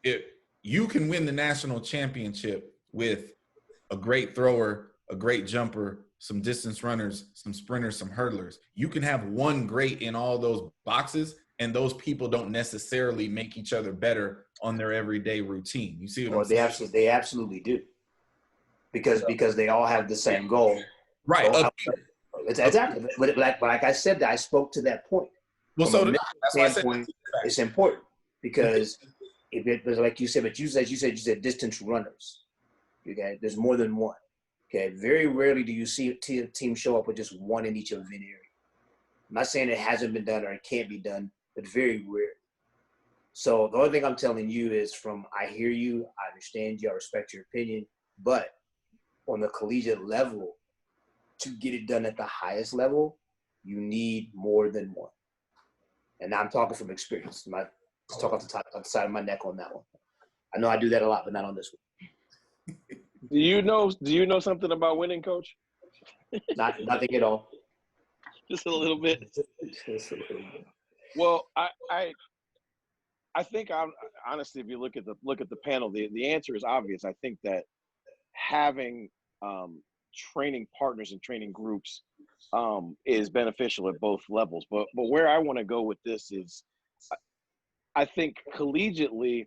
S4: if you can win the national championship with a great thrower, a great jumper, some distance runners, some sprinters, some hurdlers. You can have one great in all those boxes, and those people don't necessarily make each other better on their everyday routine. You see what I'm saying?
S2: They absolutely do, because they all have the same goal.
S4: Right.
S2: Exactly. But like I said, I spoke to that point.
S4: Well, so that's why I said
S2: it's important, because if it was like you said, but you said distance runners. Okay, there's more than one. Okay, very rarely do you see a team show up with just one in each event area. I'm not saying it hasn't been done or it can't be done, but very rare. So the only thing I'm telling you is I hear you, I understand you, I respect your opinion, but on the collegiate level, to get it done at the highest level, you need more than one. And I'm talking from experience. Just talk off the side of my neck on that one. I know I do that a lot, but not on this one.
S5: Do you know something about winning, Coach?
S2: Nothing at all.
S5: Just a little bit.
S2: Just a little bit.
S5: Well, I think honestly, if you look at the panel, the answer is obvious. I think that having training partners and training groups is beneficial at both levels. But where I want to go with this is, I think collegiately,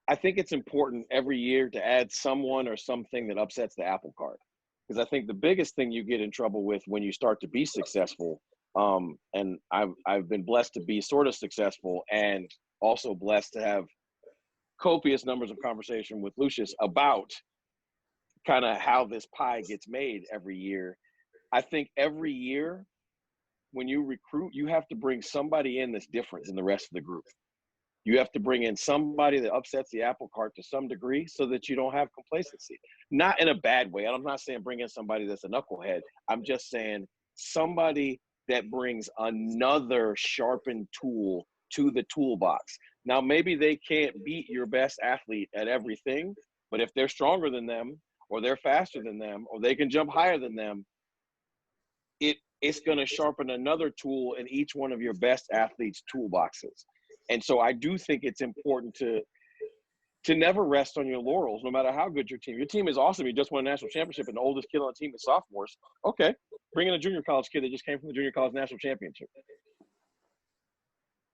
S5: I think it's important every year to add someone or something that upsets the apple cart. Because I think the biggest thing you get in trouble with when you start to be successful, and I've been blessed to be sort of successful and also blessed to have copious numbers of conversation with Lucius about kind of how this pie gets made every year. I think every year when you recruit, you have to bring somebody in that's different than the rest of the group. You have to bring in somebody that upsets the apple cart to some degree so that you don't have complacency. Not in a bad way. I'm not saying bring in somebody that's a knucklehead. I'm just saying somebody that brings another sharpened tool to the toolbox. Now, maybe they can't beat your best athlete at everything, but if they're stronger than them, or they're faster than them, or they can jump higher than them, it's going to sharpen another tool in each one of your best athletes' toolboxes. And so I do think it's important to never rest on your laurels, no matter how good your team is. Awesome. You just won a national championship and the oldest kid on the team is sophomores. Okay, bring in a junior college kid that just came from the junior college national championship.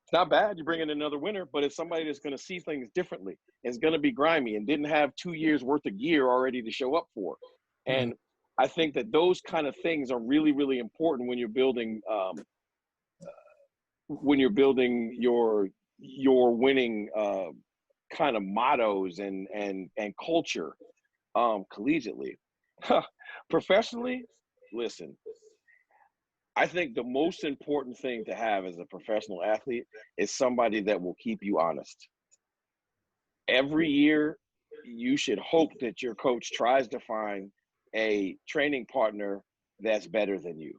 S5: It's not bad. You bring in another winner, but it's somebody that's going to see things differently. It's going to be grimy and didn't have 2 years worth of gear already to show up for. And I think that those kind of things are really, really important when you're building your winning kind of mottos and culture collegiately. Professionally, listen, I think the most important thing to have as a professional athlete is somebody that will keep you honest. Every year, you should hope that your coach tries to find a training partner that's better than you.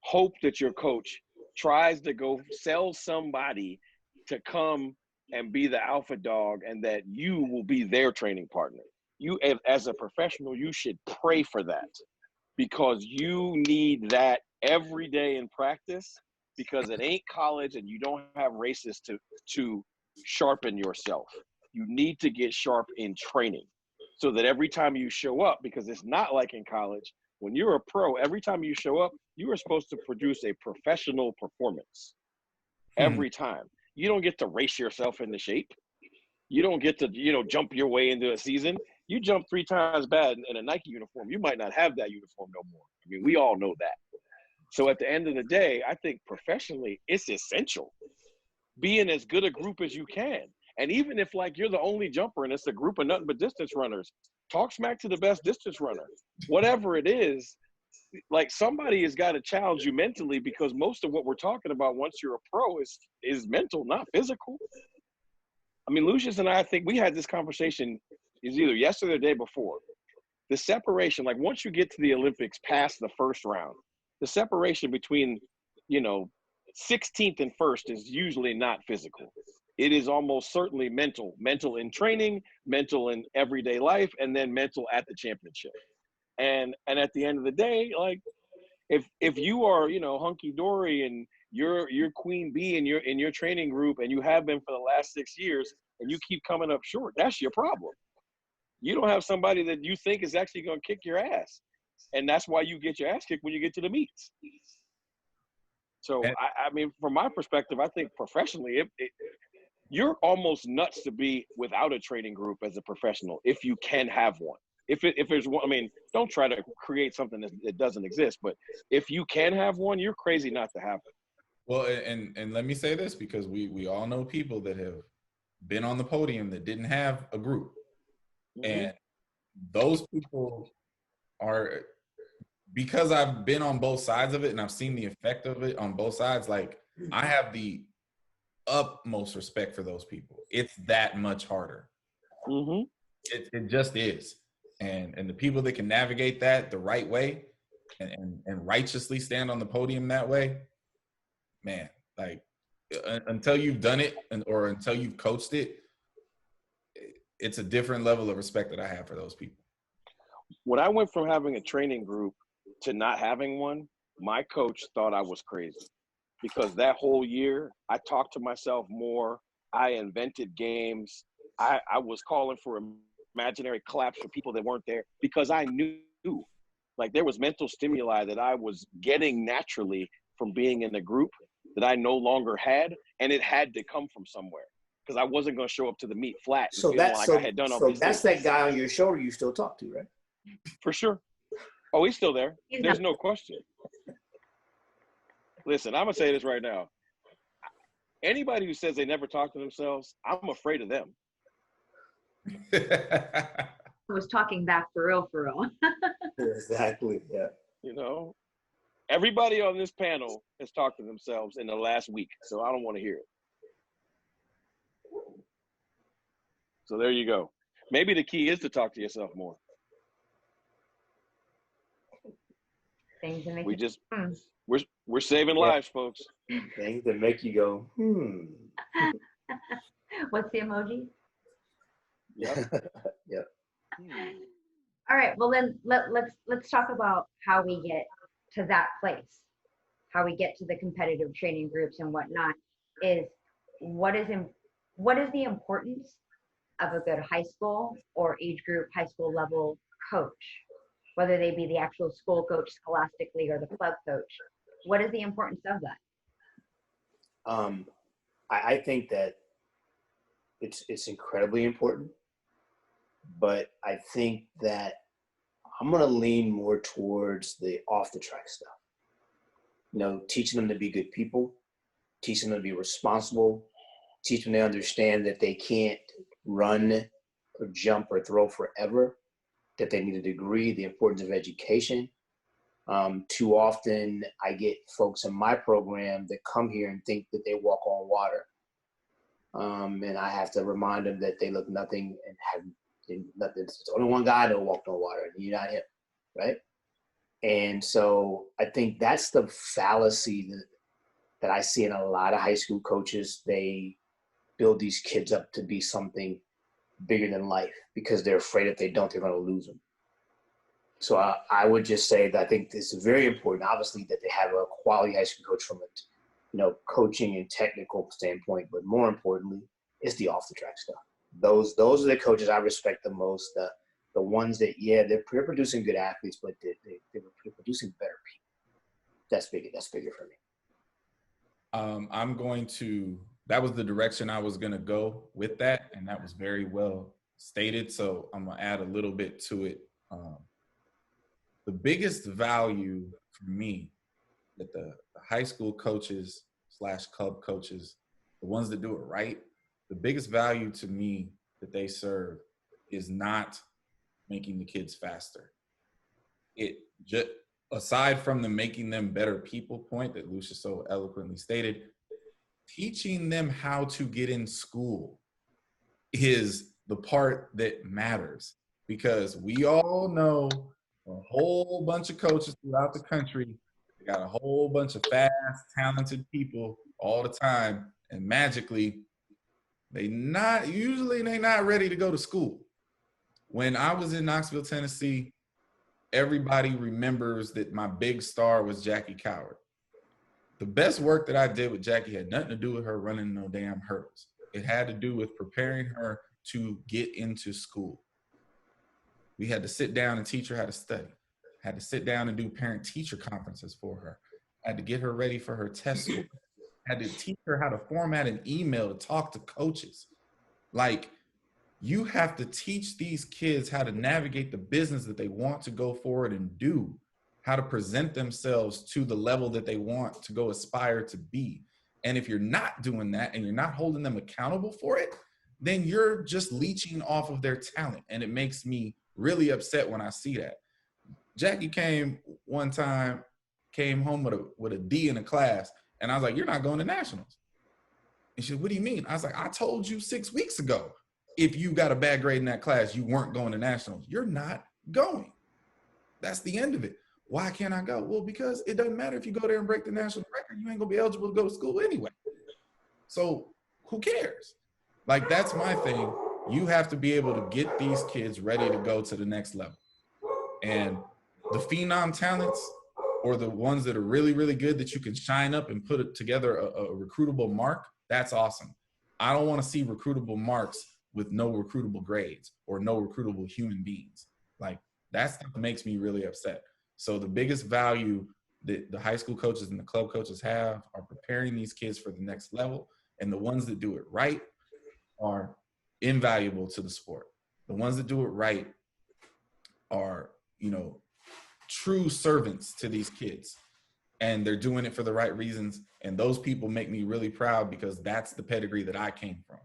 S5: Hope that your coach tries to go sell somebody to come and be the alpha dog and that you will be their training partner. You, as a professional, you should pray for that because you need that every day in practice because it ain't college and you don't have races to sharpen yourself. You need to get sharp in training so that every time you show up, because it's not like in college, when you're a pro, every time you show up, you are supposed to produce a professional performance every time. You don't get to race yourself into shape. You don't get to, jump your way into a season. You jump 3 times bad in a Nike uniform, you might not have that uniform no more. I mean, we all know that. So at the end of the day, I think professionally, it's essential. Be in as good a group as you can. And even if, you're the only jumper and it's a group of nothing but distance runners, talk smack to the best distance runner. Whatever it is, somebody has got to challenge you mentally because most of what we're talking about once you're a pro is mental, not physical. I mean, Lucius and I think we had this conversation is either yesterday or the day before. The separation, once you get to the Olympics past the first round, the separation between, 16th and 1st is usually not physical. It is almost certainly mental in training, mental in everyday life, and then mental at the championship. And at the end of the day, if you are, hunky dory and you're queen bee in your training group and you have been for the last 6 years and you keep coming up short, that's your problem. You don't have somebody that you think is actually going to kick your ass. And that's why you get your ass kicked when you get to the meets. So, I mean, from my perspective, I think professionally, you're almost nuts to be without a training group as a professional if you can have one. If there's one, I mean, don't try to create something that doesn't exist. But if you can have one, you're crazy not to have it.
S4: Well, and let me say this because we all know people that have been on the podium that didn't have a group. And those people are, because I've been on both sides of it and I've seen the effect of it on both sides, I have the utmost respect for those people. It's that much harder.
S5: Mm-hmm.
S4: It just is. And the people that can navigate that the right way and righteously stand on the podium that way, man, like until you've done it or until you've coached it, it's a different level of respect that I have for those people.
S5: When I went from having a training group to not having one, my coach thought I was crazy, because that whole year I talked to myself more. I invented games. I was calling for imaginary claps for people that weren't there, because I knew like there was mental stimuli that I was getting naturally from being in a group that I no longer had, and it had to come from somewhere, because I wasn't going to show up to the meet flat.
S2: So that's that guy on your shoulder you still talk to, right?
S5: For sure. Oh, he's still there.
S3: He's
S5: There's
S3: not-
S5: no question. Listen, I'm going to say this right now. Anybody who says they never talk to themselves, I'm afraid of them.
S3: I was talking back for real, for real.
S2: Exactly. Yeah.
S5: You know, everybody on this panel has talked to themselves in the last week, so I don't want to hear it. So there you go. Maybe the key is to talk to yourself more.
S3: Things that make
S5: We
S3: you-
S5: just
S3: Hmm.
S5: we're saving lives, folks.
S2: Things that make you go,
S3: What's the emoji?
S5: Yep.
S2: Yep.
S3: All right. Well, then let's talk about how we get to that place, how we get to the competitive training groups and whatnot. Is what is the importance of a good high school or age group, high school level coach, whether they be the actual school coach scholastically or the club coach? What is the importance of that?
S2: I think that it's incredibly important, but I think that I'm going to lean more towards the off the track stuff. You know, teaching them to be good people, teaching them to be responsible, teaching them to understand that they can't run or jump or throw forever, that they need a degree, the importance of education. Too often I get folks in my program that come here and think that they walk on water. And I have to remind them that they look nothing and have nothing. There's only one guy that walked on water, and you're not him, right? And so I think that's the fallacy that I see in a lot of high school coaches. They build these kids up to be something bigger than life because they're afraid if they don't, they're going to lose them. So I would just say that I think it's very important, obviously, that they have a quality high school coach from a coaching and technical standpoint, but more importantly, it's the off the track stuff. Those are the coaches I respect the most. The ones that, they're producing good athletes, but they're producing better people. That's bigger for me.
S4: That was the direction I was going to go with that. And that was very well stated. So I'm going to add a little bit to it. The biggest value for me that the high school coaches / club coaches, the ones that do it right, the biggest value to me that they serve is not making the kids faster. It just, aside from the making them better people point that Lucius so eloquently stated, teaching them how to get in school is the part that matters, because we all know a whole bunch of coaches throughout the country. They got a whole bunch of fast, talented people all the time, and magically, they're not ready to go to school. When I was in Knoxville, Tennessee, everybody remembers that my big star was Jackie Coward. The best work that I did with Jackie had nothing to do with her running no damn hurdles. It had to do with preparing her to get into school. We had to sit down and teach her how to study. Had to sit down and do parent-teacher conferences for her. Had to get her ready for her test score. Had to teach her how to format an email to talk to coaches. Like, you have to teach these kids how to navigate the business that they want to go forward and do, how to present themselves to the level that they want to go aspire to be. And if you're not doing that and you're not holding them accountable for it, then you're just leeching off of their talent. And it makes me really upset when I see that. Jackie came home with a D in a class, and I was like, you're not going to nationals. And she said, what do you mean? I was like, I told you 6 weeks ago, if you got a bad grade in that class, you weren't going to nationals. You're not going. That's the end of it. Why can't I go? Well, because it doesn't matter if you go there and break the national record, you ain't gonna be eligible to go to school anyway. So who cares? Like, that's my thing. You have to be able to get these kids ready to go to the next level. And the phenom talents, or the ones that are really, really good that you can shine up and put together a recruitable mark, that's awesome. I don't want to see recruitable marks with no recruitable grades or no recruitable human beings. Like, that's what makes me really upset. So the biggest value that the high school coaches and the club coaches have are preparing these kids for the next level. And the ones that do it right are invaluable to the sport. The ones that do it right are, you know, true servants to these kids, and they're doing it for the right reasons. And those people make me really proud, because that's the pedigree that I came from.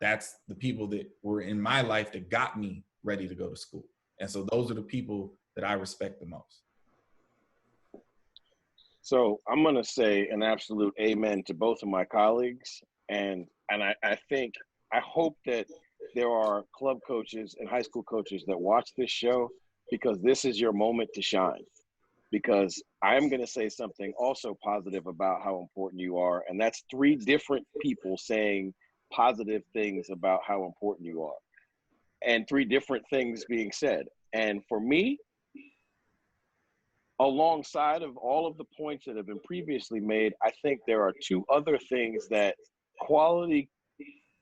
S4: That's the people that were in my life that got me ready to go to school. And so those are the people that I respect the most.
S5: So I'm going to say an absolute amen to both of my colleagues. And I think, I hope that there are club coaches and high school coaches that watch this show, because this is your moment to shine. Because I'm going to say something also positive about how important you are. And that's 3 different people saying positive things about how important you are, and 3 different things being said. And for me, alongside of all of the points that have been previously made, I think there are 2 other things that quality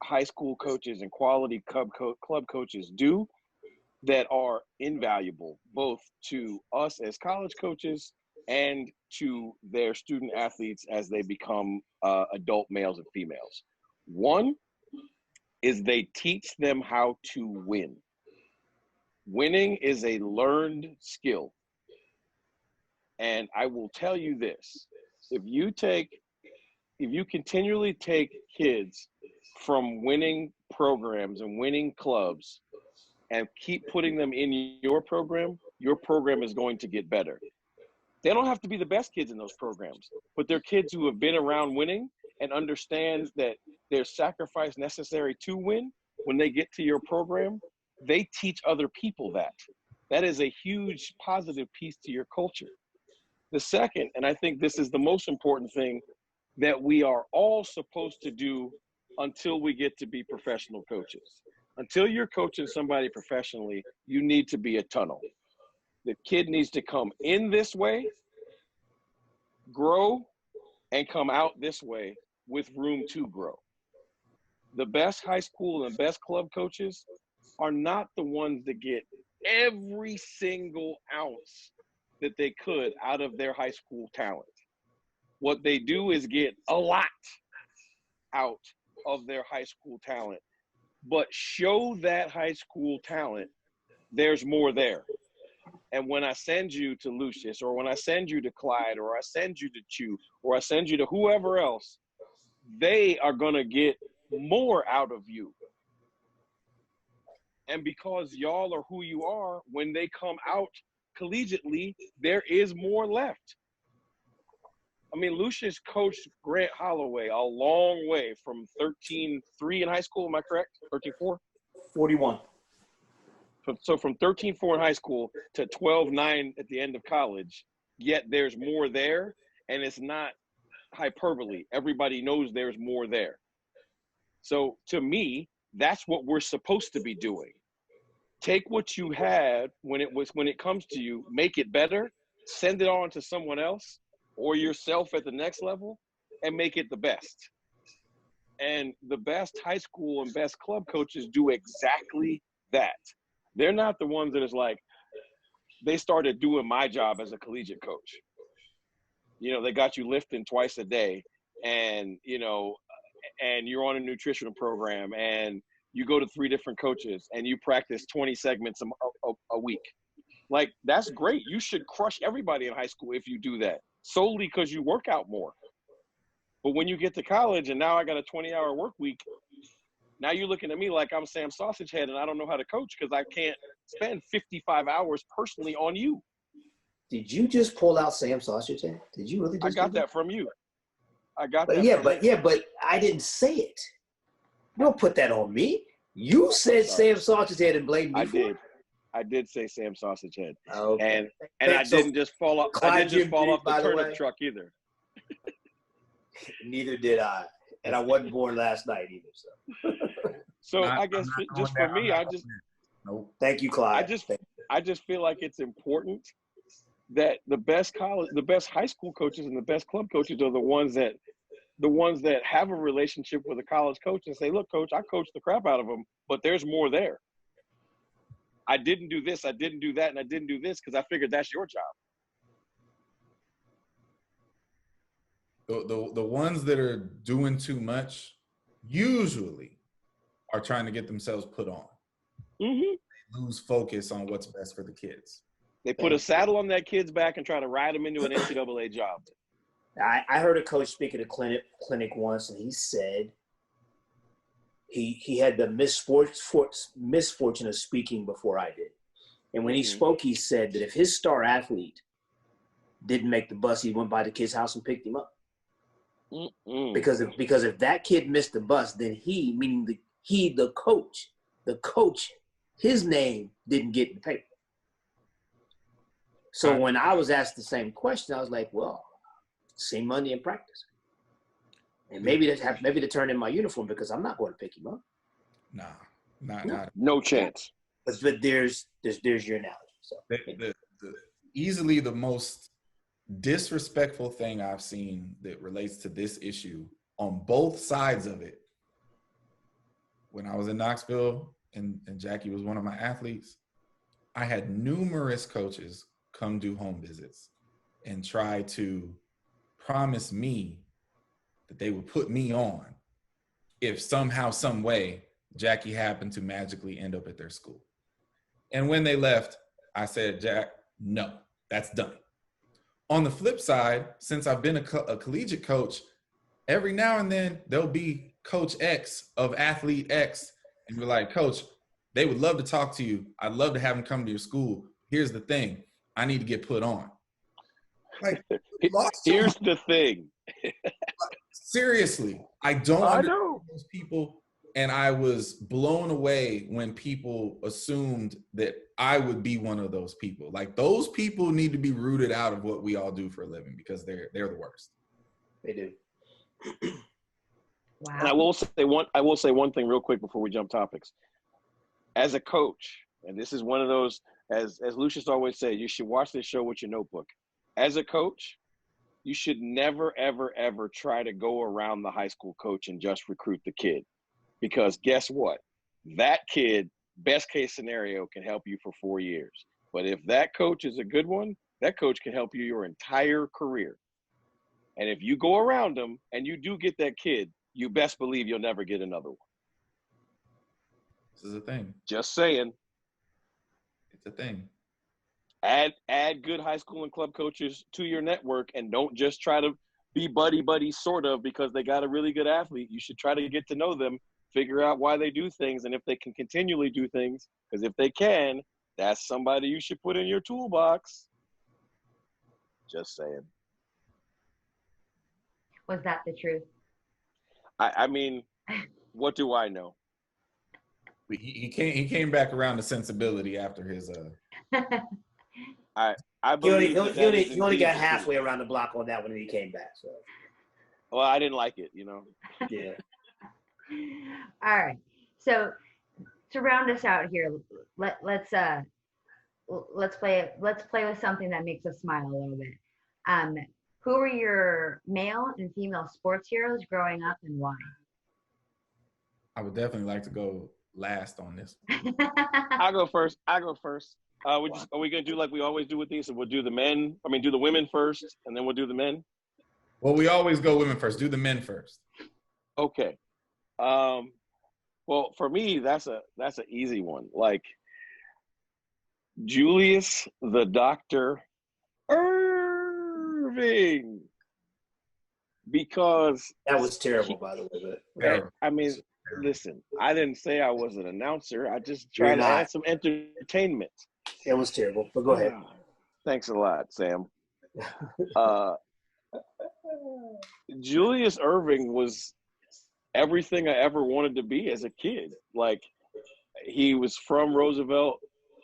S5: high school coaches and quality club coaches do that are invaluable, both to us as college coaches and to their student athletes as they become adult males and females. One is they teach them how to win. Winning is a learned skill. And I will tell you this, if you continually take kids from winning programs and winning clubs and keep putting them in your program is going to get better. They don't have to be the best kids in those programs, but they're kids who have been around winning and understand that there's sacrifice necessary to win. When they get to your program, they teach other people that. That is a huge positive piece to your culture. The second, and I think this is the most important thing that we are all supposed to do until we get to be professional coaches. Until you're coaching somebody professionally, you need to be a tunnel. The kid needs to come in this way, grow, and come out this way with room to grow. The best high school and best club coaches are not the ones that get every single ounce that they could out of their high school talent. What they do is get a lot out of their high school talent, but show that high school talent there's more there. And when I send you to Lucius, or when I send you to Clyde, or I send you to Chew, or I send you to whoever else, they are going to get more out of you. And because y'all are who you are, when they come out collegiately, there is more left. I mean, Lucius coached Grant Holloway a long way from 13-3 in high school. Am I correct? 13-4?
S2: 41.
S5: So from 13-4 in high school to 12-9 at the end of college, yet there's more there, and it's not hyperbole. Everybody knows there's more there. So to me, that's what we're supposed to be doing. Take what you had when it comes to you, make it better, send it on to someone else or yourself at the next level, and make it the best. And the best high school and best club coaches do exactly that. They're not the ones that is like, they started doing my job as a collegiate coach. You know, they got you lifting twice a day, and, you know, and you're on a nutritional program, and you go to 3 different coaches, and you practice 20 segments a week. Like, that's great. You should crush everybody in high school if you do that, solely because you work out more. But when you get to college and now I got a 20-hour work week, now you're looking at me like I'm Sam Sausagehead and I don't know how to coach because I can't spend 55 hours personally on you.
S2: Did you just pull out Sam Sausagehead? Did you really just
S5: I got that from you. I got
S2: But
S5: that.
S2: but I didn't say it. You don't put that on me. You said Sam Sausagehead and blamed me for it.
S5: I did say Sam Sausagehead.
S2: Okay.
S5: And I didn't just fall off. I didn't just fall off the
S2: by the
S5: turnip
S2: way.
S5: truck either.
S2: Neither did I, and I wasn't born last night either. So,
S5: I guess just for me,
S4: Nope.
S2: Thank you, Clyde.
S5: I just feel like it's important that the best high school coaches and the best club coaches are the ones that have a relationship with a college coach and say, look, coach, I coached the crap out of them, but there's more there. I didn't do this, I didn't do that, and I didn't do this because I figured that's your job.
S4: The ones that are doing too much usually are trying to get themselves put on.
S5: Mm-hmm.
S4: They lose focus on what's best for the kids.
S5: They put a saddle on that kid's back and try to ride him into an NCAA job.
S2: I heard a coach speak at a clinic once, and he said he had the misfortune of speaking before I did. And when he spoke, he said that if his star athlete didn't make the bus, he went by the kid's house and picked him up. Because if that kid missed the bus, then the coach, his name didn't get in the paper. So when I was asked the same question, I was like, well, same Monday in practice. And maybe to turn in my uniform because I'm not going to pick him up.
S4: Nah,
S5: no chance.
S2: But there's your analogy. So
S4: easily the most disrespectful thing I've seen that relates to this issue on both sides of it. When I was in Knoxville and Jackie was one of my athletes, I had numerous coaches come do home visits and try to promise me that they would put me on if somehow, some way, Jackie happened to magically end up at their school. And when they left, I said, Jack, no, that's done. On the flip side, since I've been a collegiate coach, every now and then there'll be Coach X of athlete X, and we're like, Coach, they would love to talk to you. I'd love to have them come to your school. Here's the thing. I need to get put on. Like,
S5: here's the thing.
S4: Seriously, I don't understand those people. And I was blown away when people assumed that I would be one of those people. Like, those people need to be rooted out of what we all do for a living because they're the worst.
S2: They do.
S3: Wow.
S5: And I will say one thing real quick before we jump topics. As a coach, and this is one of those, as Lucius always said, you should watch this show with your notebook. As a coach, you should never, ever, ever try to go around the high school coach and just recruit the kid. Because guess what? That kid, best case scenario, can help you for 4 years. But if that coach is a good one, that coach can help you your entire career. And if you go around them and you do get that kid, you best believe you'll never get another one.
S4: This is a thing.
S5: Just saying.
S4: It's a thing.
S5: Add good high school and club coaches to your network, and don't just try to be buddy sort of because they got a really good athlete. You should try to get to know them, figure out why they do things, and if they can continually do things, because if they can, that's somebody you should put in your toolbox. Just saying.
S3: Was that the truth?
S5: I mean, what do I know?
S4: He came back around to sensibility after his
S5: I believe
S2: he only got halfway around the block on that one when he came back. So,
S5: well, I didn't like it,
S2: Yeah.
S3: All right. So to round us out here, let's play with something that makes us smile a little bit. Who were your male and female sports heroes growing up, and why?
S4: I would definitely like to go last on this.
S5: I'll go first. Are we gonna do like we always do with these? So we'll do the women first, and then we'll do the men.
S4: Well, we always go women first. Do the men first.
S5: Okay. Well, for me, that's an easy one. Like Julius the Dr. Irving, because
S2: That was terrible, by the way. But
S5: I mean, listen, I didn't say I was an announcer. I just tried to add some entertainment.
S2: it was terrible. But go ahead.
S5: Thanks a lot, Sam. Julius Erving was everything I ever wanted to be as a kid. Like, he was from Roosevelt,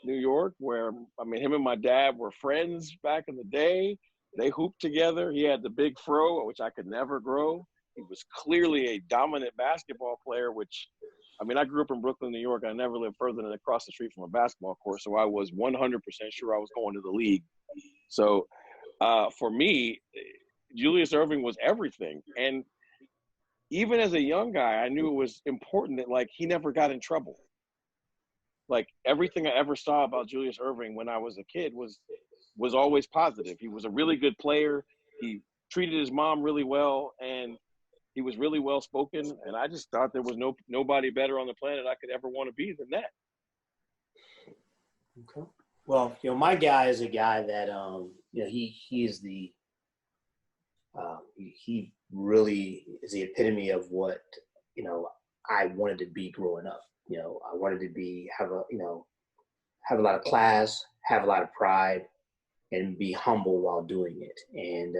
S5: New York, where, I mean, him and my dad were friends back in the day. They hooped together. He had the big fro, which I could never grow. He was clearly a dominant basketball player, which, I mean, I grew up in Brooklyn, New York. I never lived further than across the street from a basketball court, so I was 100% sure I was going to the league. So for me, Julius Erving was everything. And even as a young guy, I knew it was important that, like, he never got in trouble. Like, everything I ever saw about Julius Erving when I was a kid was always positive. He was a really good player. He treated his mom really well, and he was really well spoken. And I just thought there was nobody better on the planet I could ever want to be than that.
S2: Okay. Well, my guy is a guy that he is the he really is the epitome of what I wanted to be growing up. I wanted to have a lot of class, have a lot of pride, and be humble while doing it. And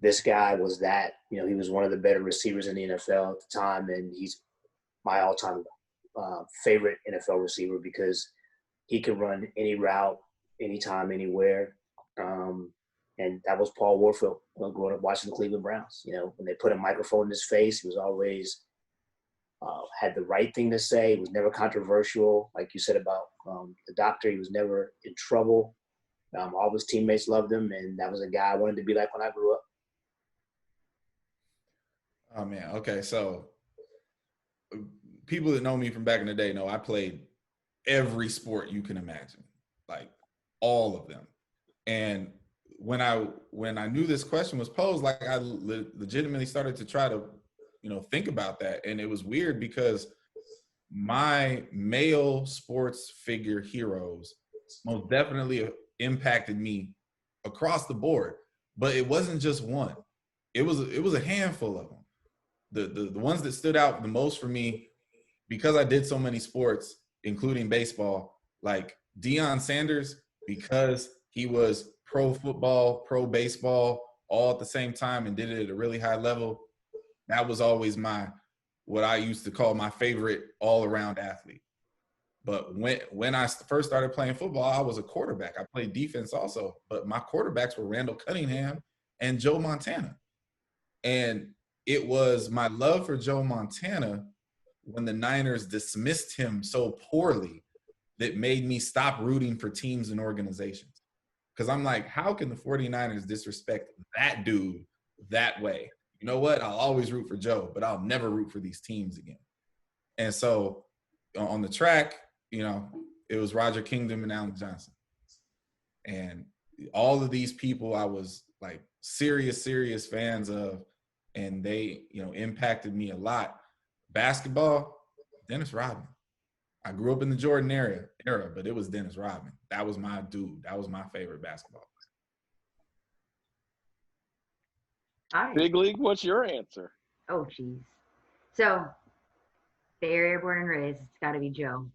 S2: this guy was that. He was one of the better receivers in the NFL at the time, and he's my all-time favorite NFL receiver because he could run any route, anytime, anywhere. And that was Paul Warfield growing up watching the Cleveland Browns. When they put a microphone in his face, he was always had the right thing to say. He was never controversial. Like you said about the doctor, he was never in trouble. All his teammates loved him, and that was a guy I wanted to be like when I grew up.
S4: Oh, man. Okay, so people that know me from back in the day know I played every sport you can imagine, like all of them. And when I knew this question was posed, like, I legitimately started to try to think about that. And it was weird because my male sports figure heroes most definitely impacted me across the board, but it wasn't just one. It was a handful of them. The ones that stood out the most for me, because I did so many sports, including baseball, like Deion Sanders, because he was pro football, pro baseball, all at the same time and did it at a really high level. That was always what I used to call my favorite all-around athlete. But when I first started playing football, I was a quarterback. I played defense also, but my quarterbacks were Randall Cunningham and Joe Montana. And it was my love for Joe Montana when the Niners dismissed him so poorly that made me stop rooting for teams and organizations. Because I'm like, how can the 49ers disrespect that dude that way? You know what? I'll always root for Joe, but I'll never root for these teams again. And so on the track, it was Roger Kingdom and Allen Johnson. And all of these people I was like serious fans of, and they, impacted me a lot. Basketball, Dennis Rodman. I grew up in the Jordan era, but it was Dennis Rodman. That was my dude. That was my favorite basketball.
S3: All right.
S5: Big League, what's your answer?
S3: Oh, geez. So, Bay Area born and raised, it's got to be Joe.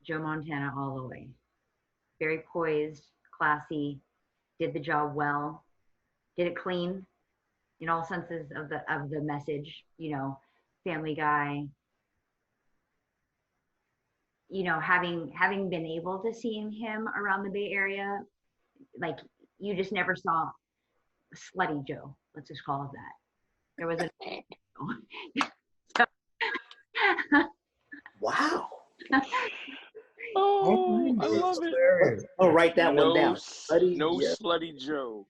S3: Joe Montana all the way. Very poised, classy, did the job well, did it clean in all senses of the message, family guy. Having been able to see him around the Bay Area, like, you just never saw Slutty Joe. Let's just call it that. There was
S2: Wow.
S5: Oh, I love it.
S2: I'll write that one down.
S5: Slutty Joe.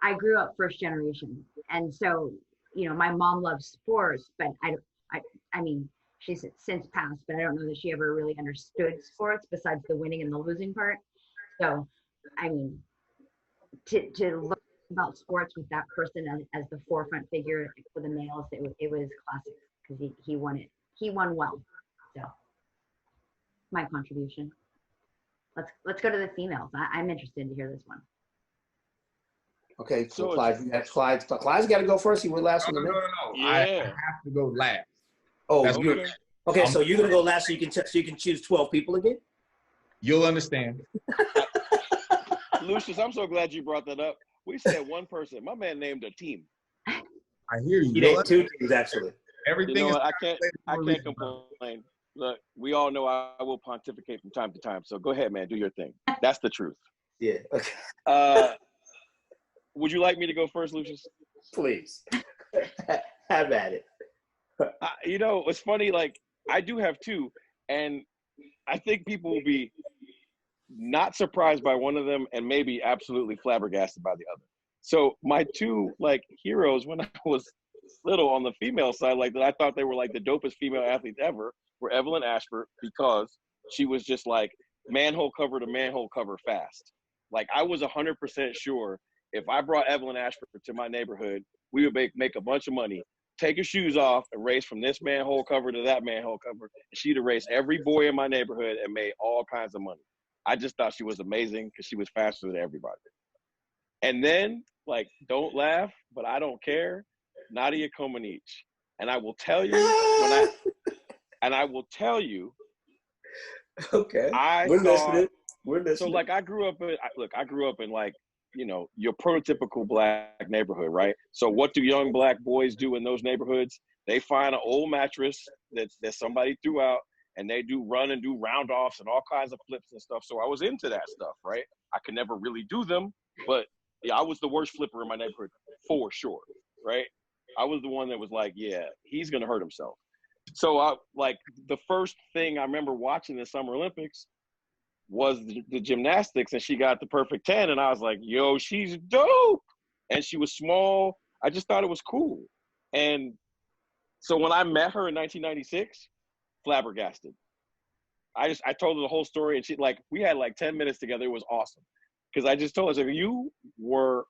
S3: I grew up first generation, and so my mom loves sports, but I mean she's since passed, but I don't know that she ever really understood sports besides the winning and the losing part. So I mean, to learn about sports with that person as the forefront figure for the males, it was classic because he won it. He won well. So my contribution. Let's go to the females. I'm interested to hear this one.
S2: Okay, so Clyde's got to go first. He went last.
S4: No.
S5: Yeah.
S4: I have to go last.
S2: Oh,
S4: That's
S2: okay. So you're gonna go last, so you can choose 12 people again.
S4: You'll understand.
S5: Lucius, I'm so glad you brought that up. We said one person. My man named a team.
S4: I hear you.
S2: You named two teams, actually.
S5: You know what? I can't complain. Look, we all know I will pontificate from time to time. So go ahead, man. Do your thing. That's the truth.
S2: Yeah. Okay.
S5: Would you like me to go first, Lucius?
S2: Please. Have at it.
S5: You know, it's funny. Like, I do have two, and I think people will be not surprised by one of them and maybe absolutely flabbergasted by the other. So my two, like, heroes when I was little on the female side, like, that I thought they were like the dopest female athletes ever, were Evelyn Ashford, because she was just like manhole cover to manhole cover fast. Like, I was 100% sure if I brought Evelyn Ashford to my neighborhood, we would make a bunch of money, take her shoes off and race from this manhole cover to that manhole cover. And she'd have raced every boy in my neighborhood and made all kinds of money. I just thought she was amazing because she was faster than everybody. And then, like, don't laugh, but I don't care, Nadia Comaneci. And I will tell you
S2: Okay. We're listening.
S5: So, like, I grew up in like, you know, your prototypical black neighborhood, right? So what do young black boys do in those neighborhoods? They find an old mattress that somebody threw out, and they run and do round offs and all kinds of flips and stuff. So I was into that stuff, right? I could never really do them, but yeah, I was the worst flipper in my neighborhood for sure, right? I was the one that was like, yeah, he's gonna hurt himself. So the first thing I remember watching the Summer Olympics was the gymnastics, and she got the perfect 10, and I was like, yo, she's dope. And she was small. I just thought it was cool. And so when I met her in 1996, flabbergasted. I told her the whole story, and we had like 10 minutes together. It was awesome. Because I just told her, you were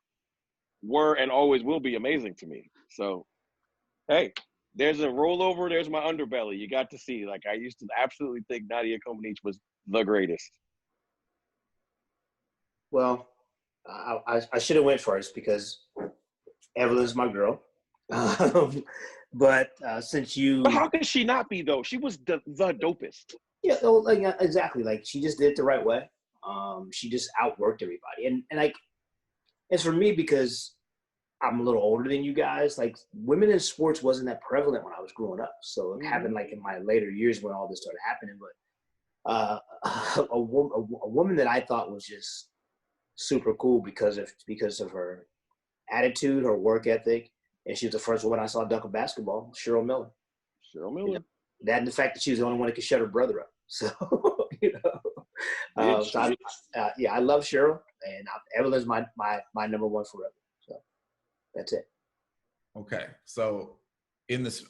S5: and always will be amazing to me. So, hey, there's a rollover. There's my underbelly. You got to see. Like, I used to absolutely think Nadia Comaneci was the greatest.
S2: Well, I should have went first because Evelyn's my girl. But since you,
S5: but how could she not be though? She was the dopest.
S2: Yeah, exactly. Like, she just did it the right way. She just outworked everybody, and like, it's for me because I'm a little older than you guys. Like, women in sports wasn't that prevalent when I was growing up. So it happened like in my later years when all this started happening. But a woman that I thought was just super cool because of her attitude, her work ethic, and she was the first woman I saw dunk a basketball, Cheryl Miller.
S5: Cheryl Miller.
S2: That and the fact that she was the only one that could shut her brother up. So, you know, I love Cheryl, and Evelyn's my number one forever. So that's it.
S4: Okay, so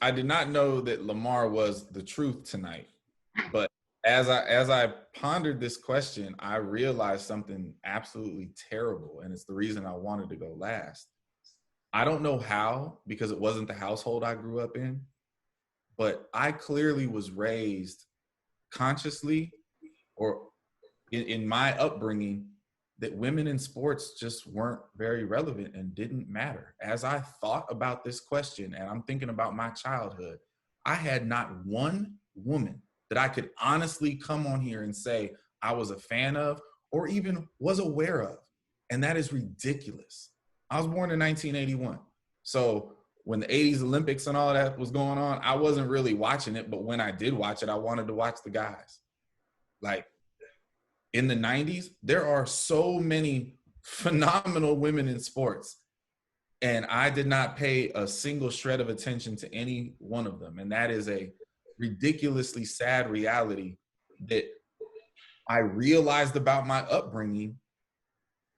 S4: I did not know that Lamar was the truth tonight, but as I pondered this question, I realized something absolutely terrible, and it's the reason I wanted to go last. I don't know how, because it wasn't the household I grew up in, but I clearly was raised consciously or in my upbringing that women in sports just weren't very relevant and didn't matter. As I thought about this question, and I'm thinking about my childhood, I had not one woman that I could honestly come on here and say I was a fan of or even was aware of. And that is ridiculous. I was born in 1981. So when the 80s Olympics and all that was going on, I wasn't really watching it. But when I did watch it, I wanted to watch the guys. Like, in the 90s, there are so many phenomenal women in sports. And I did not pay a single shred of attention to any one of them. And that is a ridiculously sad reality that I realized about my upbringing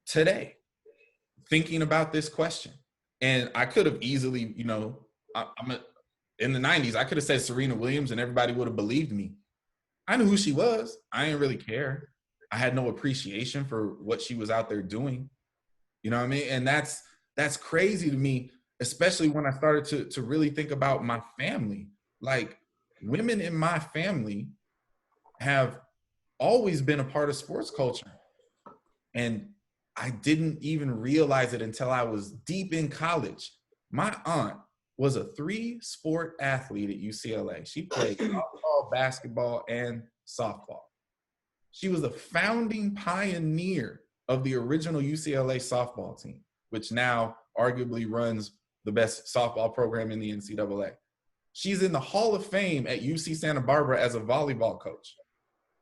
S4: today, thinking about this question. And I could have easily, you know, in the 90s, I could have said Serena Williams and everybody would have believed me. I knew who she was. I didn't really care. I had no appreciation for what she was out there doing. You know what I mean? And that's crazy to me, especially when I started to really think about my family. Like, women in my family have always been a part of sports culture. And I didn't even realize it until I was deep in college. My aunt was a 3-sport athlete at UCLA. She played softball, basketball, and softball. She was a founding pioneer of the original UCLA softball team, which now arguably runs the best softball program in the NCAA. She's in the Hall of Fame at UC Santa Barbara as a volleyball coach.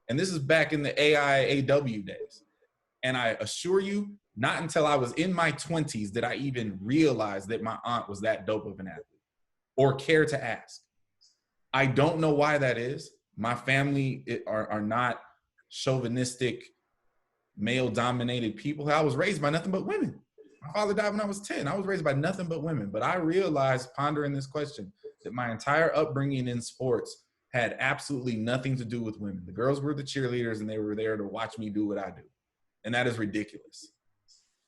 S4: And this is back in the AIAW days. And I assure you, not until I was in my 20s did I even realize that my aunt was that dope of an athlete or care to ask. I don't know why that is. My family are not chauvinistic, male-dominated people. I was raised by nothing but women. My father died when I was 10. I was raised by nothing but women. But I realized, pondering this question, that my entire upbringing in sports had absolutely nothing to do with women. The girls were the cheerleaders, and they were there to watch me do what I do. And that is ridiculous.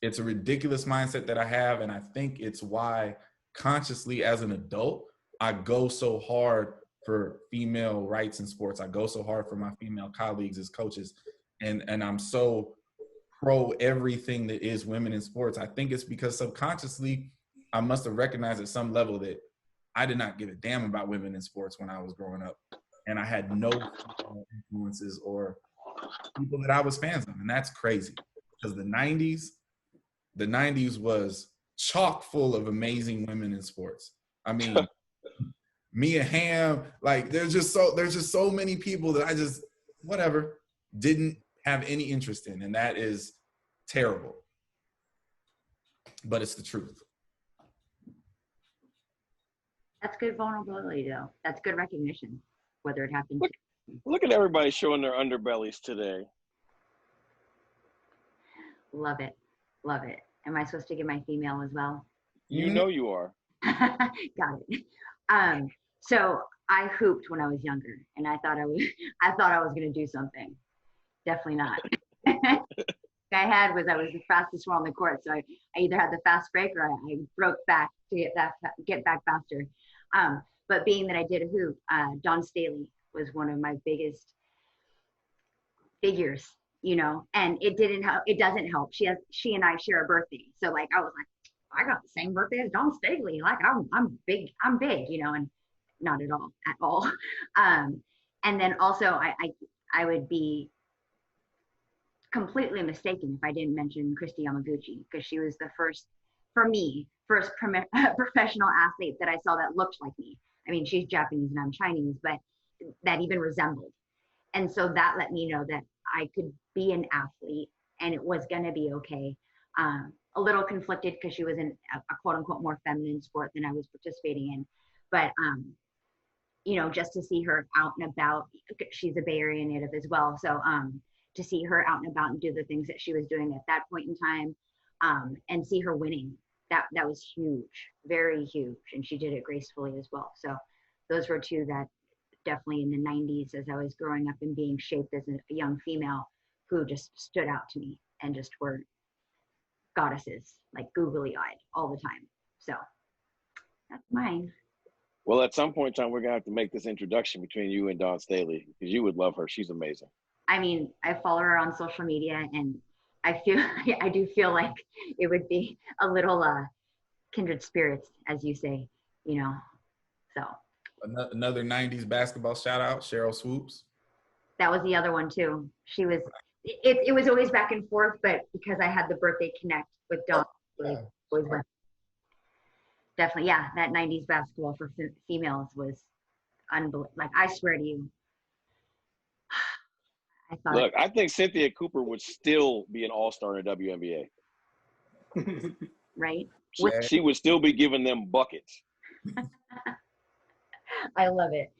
S4: It's a ridiculous mindset that I have, and I think it's why consciously as an adult, I go so hard for female rights in sports. I go so hard for my female colleagues as coaches, and I'm so pro everything that is women in sports. I think it's because subconsciously I must have recognized at some level that I did not give a damn about women in sports when I was growing up, and I had no influences or people that I was fans of, and that's crazy because the 90s was chock full of amazing women in sports. I mean, Mia Hamm, like there's just so many people that I just didn't have any interest in, and that is terrible. But it's the truth.
S3: That's good vulnerability, though. That's good recognition, whether it happens.
S5: Look at everybody showing their underbellies today.
S3: Love it. Love it. Am I supposed to give my female as well?
S5: You know you are.
S3: Got it. So I hooped when I was younger, and I thought I was going to do something. Definitely not. I was the fastest one on the court, so I either had the fast break or I broke back to get back faster. But being that I did a hoop, Dawn Staley was one of my biggest figures, you know, and it doesn't help. She and I share a birthday, so like I was like, I got the same birthday as Dawn Staley. Like I'm big, you know, and not at all. And then also I would be completely mistaken if I didn't mention Christie Yamaguchi, because she was the first professional athlete that I saw that looked like me. I mean, she's Japanese and I'm Chinese, but that even resembled. And so that let me know that I could be an athlete and it was going to be okay. A little conflicted because she was in a quote unquote more feminine sport than I was participating in. But, you know, just to see her out and about, she's a Bay Area native as well. So to see her out and about and do the things that she was doing at that point in time, and see her winning, that was huge, very huge. And she did it gracefully as well. So those were two that definitely in the 90s, as I was growing up and being shaped as a young female, who just stood out to me and just were goddesses, like googly eyed all the time. So that's mine.
S5: Well, at some point in time, we're going to have to make this introduction between you and Dawn Staley, because you would love her. She's amazing.
S3: I mean, I follow her on social media, and I do feel like it would be a little kindred spirits, as you say, you know. So
S4: another 90s basketball shout out, Cheryl Swoops.
S3: That was the other one too. She was, it was always back and forth, but because I had the birthday connect with Dawn, definitely, yeah, that 90s basketball for females was unbelievable. Like, I swear to you,
S5: Look, I think Cynthia Cooper would still be an all-star in the WNBA.
S3: Right?
S5: She would still be giving them buckets.
S3: I love it.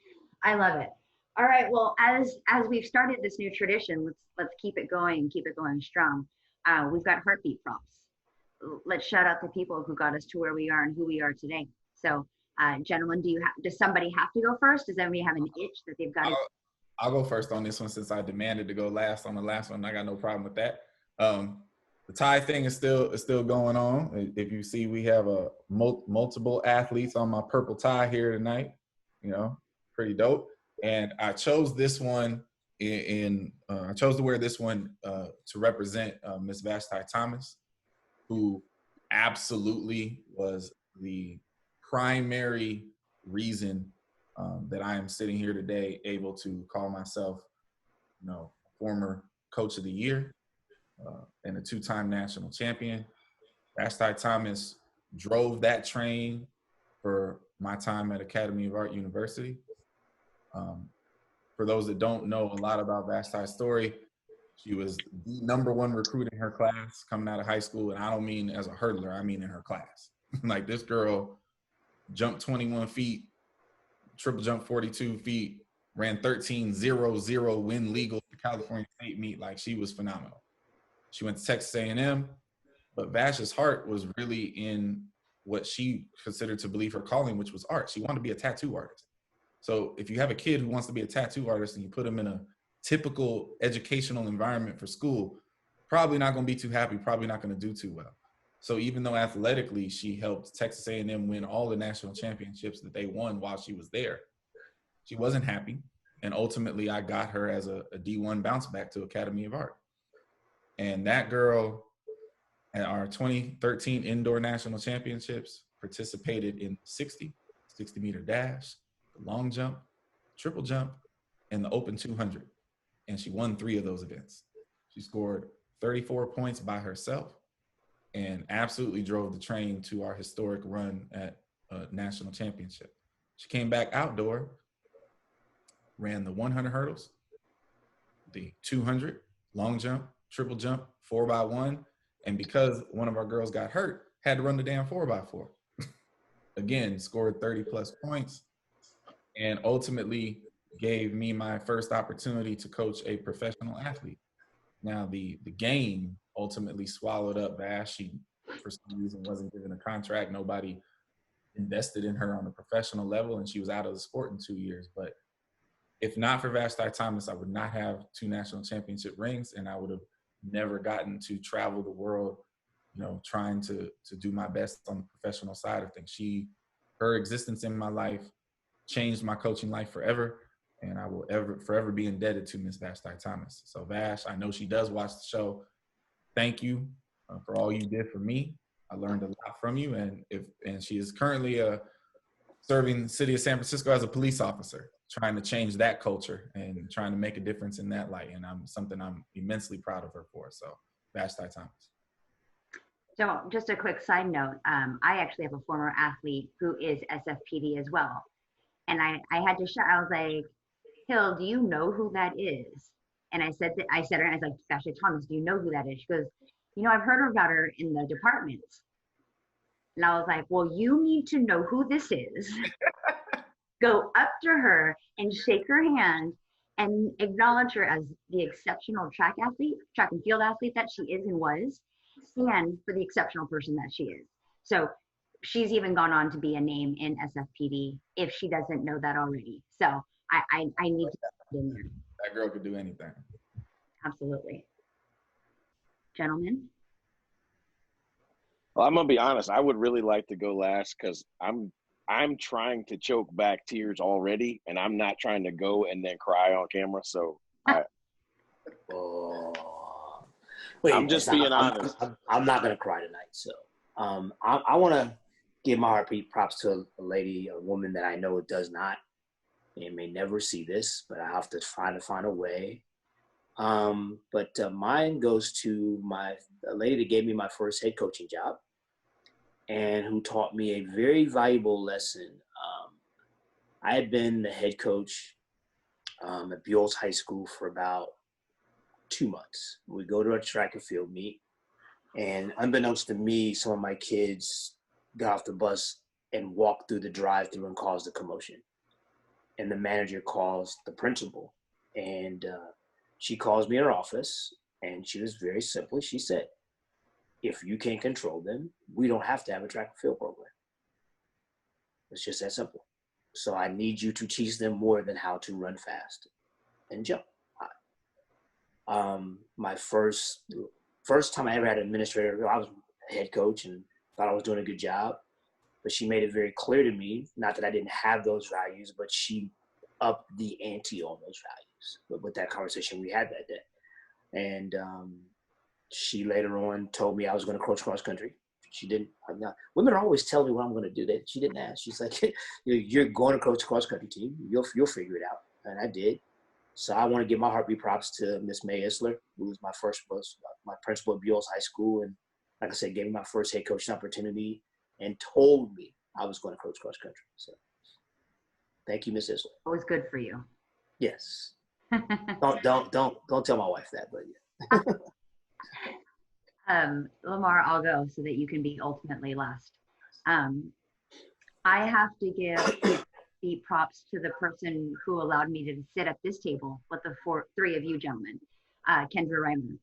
S3: I love it. All right. Well, as we've started this new tradition, let's keep it going strong. We've got heartbeat prompts. Let's shout out the people who got us to where we are and who we are today. So, gentlemen, does somebody have to go first? Does everybody have an itch that they've got?
S4: I'll go first on this one since I demanded to go last on the last one. I got no problem with that. The tie thing is still going on. If you see, we have multiple athletes on my purple tie here tonight. You know, pretty dope. And I chose this one I chose to wear this one to represent Miss Vashti Thomas, who absolutely was the primary reason that I am sitting here today, able to call myself, you know, former coach of the year. and a 2-time national champion. Vashti Thomas drove that train for my time at Academy of Art University. For those that don't know a lot about Vashti's story, she was the #1 recruit in her class coming out of high school. And I don't mean as a hurdler, I mean in her class. Like, this girl jumped 21 feet, triple jump 42 feet, ran 13.00, win legal to California State meet. Like, she was phenomenal. She went to Texas A&M, but Vash's heart was really in what she considered to believe her calling, which was art. She wanted to be a tattoo artist. So if you have a kid who wants to be a tattoo artist and you put them in a typical educational environment for school, probably not going to be too happy, probably not going to do too well. So even though athletically she helped Texas A&M win all the national championships that they won while she was there, she wasn't happy. And ultimately I got her as a D1 bounce back to Academy of Art. And that girl at our 2013 indoor national championships participated in 60-meter dash, the long jump, triple jump, and the open 200. And she won 3 of those events. She scored 34 points by herself and absolutely drove the train to our historic run at a national championship. She came back outdoor, ran the 100 hurdles, the 200, long jump, triple jump, 4x1. And because one of our girls got hurt, had to run the damn 4x4. Again, scored 30+ points and ultimately gave me my first opportunity to coach a professional athlete. Now, the game ultimately swallowed up Vash. She, for some reason, wasn't given a contract. Nobody invested in her on a professional level, and she was out of the sport in 2 years. But if not for Vashti Thomas, I would not have 2 national championship rings, and I would have never gotten to travel the world, you know, trying to do my best on the professional side of things. Her existence in my life changed my coaching life forever, and I will forever be indebted to Miss Vashti Thomas. So Vash, I know she does watch the show. Thank you for all you did for me. I learned a lot from you, and she is currently serving the city of San Francisco as a police officer, trying to change that culture and trying to make a difference in that light. And I'm immensely proud of her for. So Vashti Thomas.
S3: So just a quick side note, I actually have a former athlete who is SFPD as well. And I had to shout, I was like, Hill, do you know who that is? And I said, I was like, Vashti Thomas, do you know who that is? She goes, you know, I've heard about her in the departments. And I was like, well, you need to know who this is. Go up to her and shake her hand and acknowledge her as the exceptional track and field athlete that she is and was, and for the exceptional person that she is. So she's even gone on to be a name in SFPD if she doesn't know that already. So I need to put it in there.
S4: That girl could do anything.
S3: Absolutely. Gentlemen?
S5: Well, I'm gonna be honest. I would really like to go last because I'm trying to choke back tears already, and I'm not trying to go and then cry on camera. So
S2: Wait,
S5: I'm just being honest.
S2: I'm not gonna cry tonight. So I want to give my heartbeat props to a woman that I know does not and may never see this, but I have to find a way. But mine goes to a lady that gave me my first head coaching job and who taught me a very valuable lesson. I had been the head coach at Buell's High School for about 2 months. We go to a track and field meet, and unbeknownst to me, some of my kids got off the bus and walked through the drive-thru and caused a commotion. And the manager calls the principal, and she calls me in her office, and she was very simple. She said, if you can't control them, we don't have to have a track and field program. It's just that simple. So I need you to teach them more than how to run fast and jump. My first time I ever had an administrator, I was a head coach and thought I was doing a good job, but she made it very clear to me, not that I didn't have those values, but she upped the ante on those values with that conversation we had that day. And she later on told me I was going to coach cross country. She didn't. Women always tell me what I'm going to do. That she didn't ask. She's like, "You're going to coach cross country team. You'll figure it out." And I did. So I want to give my heartbeat props to Miss May Isler, who was my principal at Buell's High School. And like I said, gave me my first head coaching opportunity and told me I was going to coach cross country. So thank you, Miss Isler.
S3: It was good for you.
S2: Yes. Don't tell my wife that, but yeah.
S3: Lamar, I'll go so that you can be ultimately last. I have to give the props to the person who allowed me to sit at this table with the three of you gentlemen, Kendra Reimer,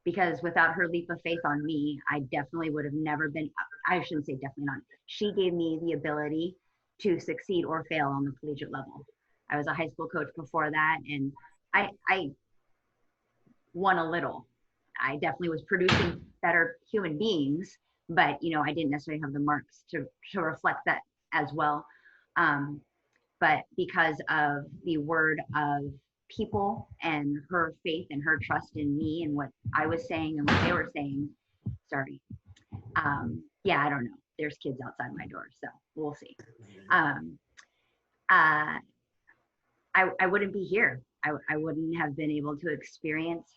S3: because without her leap of faith on me, I definitely would have never been, I shouldn't say definitely not. She gave me the ability to succeed or fail on the collegiate level. I was a high school coach before that, and I won a little. I definitely was producing better human beings, but I didn't necessarily have the marks to reflect that as well. But because of the word of people and her faith and her trust in me and what I was saying and what they were saying, sorry. I don't know. There's kids outside my door, so we'll see. I wouldn't be here. I wouldn't have been able to experience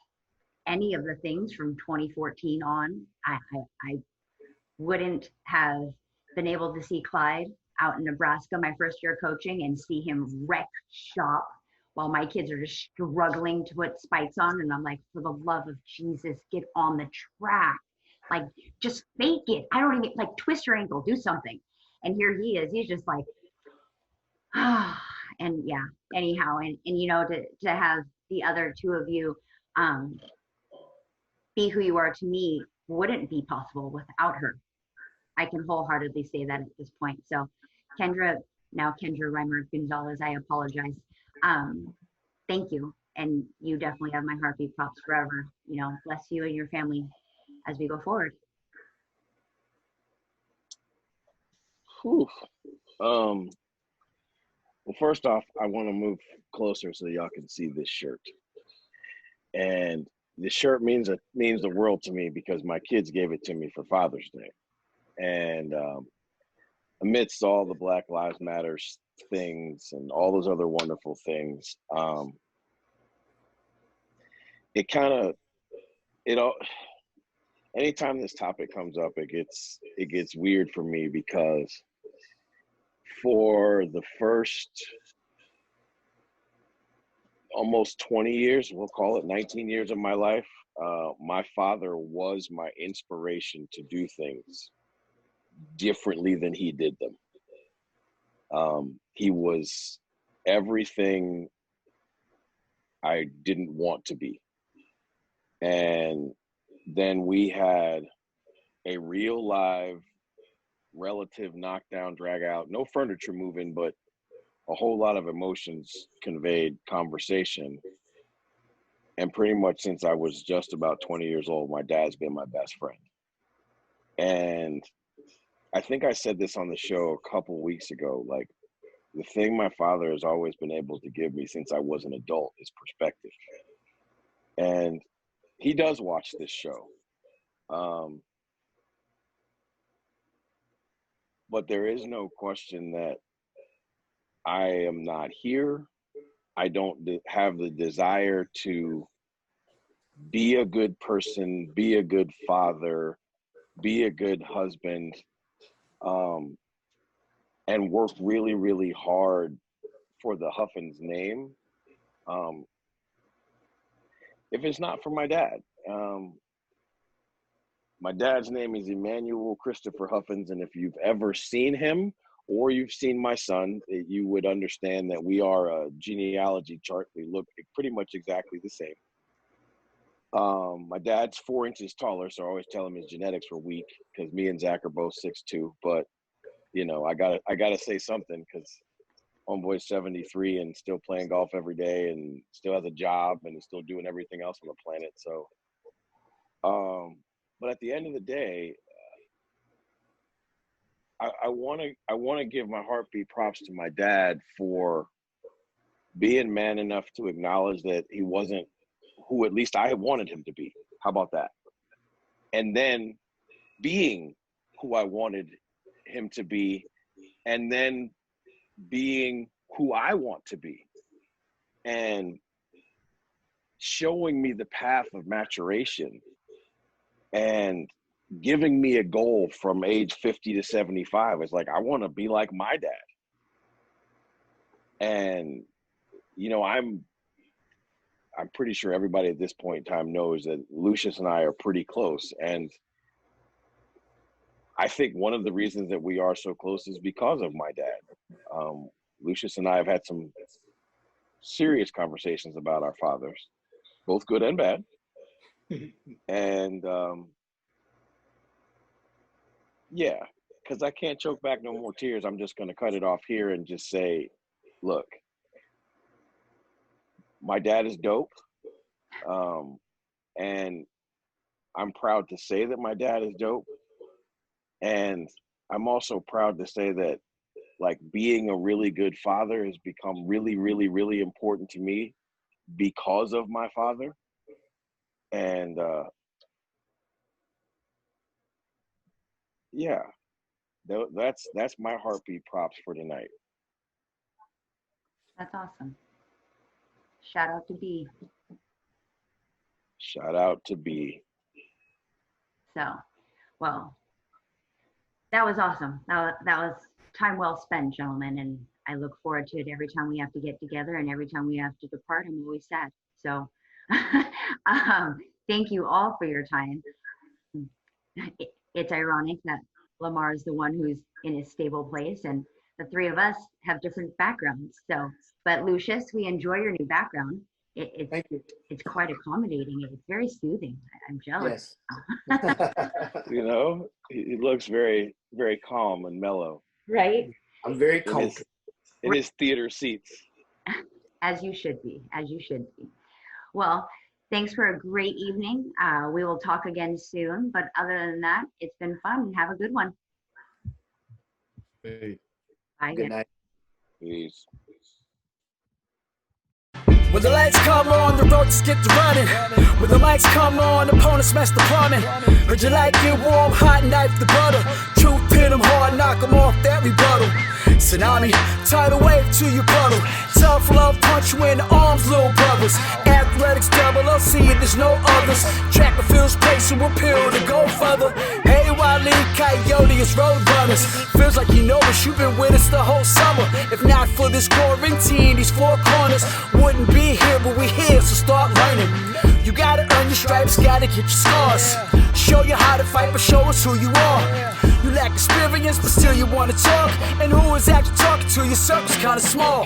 S3: any of the things from 2014 on. I wouldn't have been able to see Clyde out in Nebraska my first year coaching and see him wreck shop while my kids are just struggling to put spikes on. And I'm like, for the love of Jesus, get on the track. Like, just fake it. I don't even, like, twist your ankle, do something. And here he is. He's just like, and yeah, anyhow. And to have the other two of you be who you are to me wouldn't be possible without her. I can wholeheartedly say that at this point. So Kendra Reimer Gonzalez, I apologize. Thank you. And you definitely have my heartbeat props forever. Bless you and your family as we go forward.
S5: Whew. Well, first off, I want to move closer so y'all can see this shirt. And the shirt means the world to me because my kids gave it to me for Father's Day. And amidst all the Black Lives Matter things and all those other wonderful things, anytime this topic comes up, it gets weird for me because for the first almost 20 years, we'll call it 19 years of my life, my father was my inspiration to do things differently than he did them. He was everything I didn't want to be. And then we had a real live relative knockdown, drag out, no furniture moving, but a whole lot of emotions conveyed conversation. And pretty much since I was just about 20 years old, my dad's been my best friend. And I think I said this on the show a couple weeks ago, like the thing my father has always been able to give me since I was an adult is perspective. And he does watch this show. But there is no question that I am not here. I don't have the desire to be a good person, be a good father, be a good husband, and work really, really hard for the Huffins name. If it's not for my dad. My dad's name is Emmanuel Christopher Huffins, and if you've ever seen him or you've seen my son, you would understand that we are a genealogy chart. We look pretty much exactly the same. My dad's 4 inches taller, so I always tell him his genetics were weak because me and Zach are both 6'2". But I gotta say something because homeboy's 73 and still playing golf every day and still has a job and is still doing everything else on the planet. So, but at the end of the day, I want to give my heartbeat props to my dad for being man enough to acknowledge that he wasn't who at least I wanted him to be. How about that? And then being who I wanted him to be, and then being who I want to be. And showing me the path of maturation and giving me a goal from age 50 to 75. It's like, I want to be like my dad. And, you know, I'm pretty sure everybody at this point in time knows that Lucius and I are pretty close. And I think one of the reasons that we are so close is because of my dad. Lucius and I have had some serious conversations about our fathers, both good and bad. And yeah, because I can't choke back no more tears. I'm just going to cut it off here and just say, look, my dad is dope. And I'm proud to say that my dad is dope. And I'm also proud to say that, like, being a really good father has become really, really, really important to me because of my father. And yeah, that's my heartbeat props for tonight.
S3: That's awesome. Shout out to B.
S5: Shout out to B.
S3: So, well, that was awesome. That was time well spent, gentlemen, and I look forward to it every time we have to get together, and every time we have to depart. I'm always sad. So thank you all for your time. It's ironic that Lamar is the one who's in a stable place, and the three of us have different backgrounds. So, but Lucius, we enjoy your new background.
S2: Thank you.
S3: It's quite accommodating. It's very soothing. I'm jealous.
S2: Yes.
S5: You know, he looks very, very calm and mellow.
S3: Right?
S2: I'm very comfortable.
S5: In his theater seats.
S3: As you should be. As you should be. Well, thanks for a great evening. We will talk again soon. But other than that, it's been fun. Have a good one.
S4: Hey.
S3: Bye.
S2: Good night.
S5: Peace.
S1: When the lights come on, the roaches get to running. When the lights come on, opponents mess the plumbing. Heard you like it warm, hot, knife the butter. Truth pin them hard, knock them off that rebuttal. Tsunami, tidal wave to your puddle. Tough love, punch you in the arms, little brothers. Athletics, LLC, there's no others. Track and field's pacing with pill to go further. Hey, Wile E. Coyote, it's road runners. Feels like you know us, you've been with us the whole summer. If not for this quarantine, these four corners wouldn't be here, but we're here, so start learning. You gotta earn your stripes, gotta get your scars. Show you how to fight, but show us who you are. You lack experience, but still you wanna talk. And who is actually talking to? Your circle's kinda small.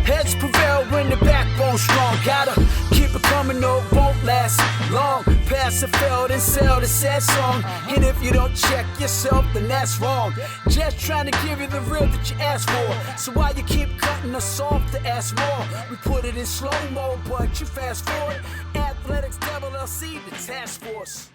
S1: Heads prevail when the backbone's strong. Gotta keep it coming, no, it won't last long. Pass and failed and sell the sad song. And if you don't check yourself, then that's wrong. Just trying to give you the real that you asked for. So why you keep cutting us off to ask more? We put it in slow-mo, but you fast forward. Athletics, LLC, the task force.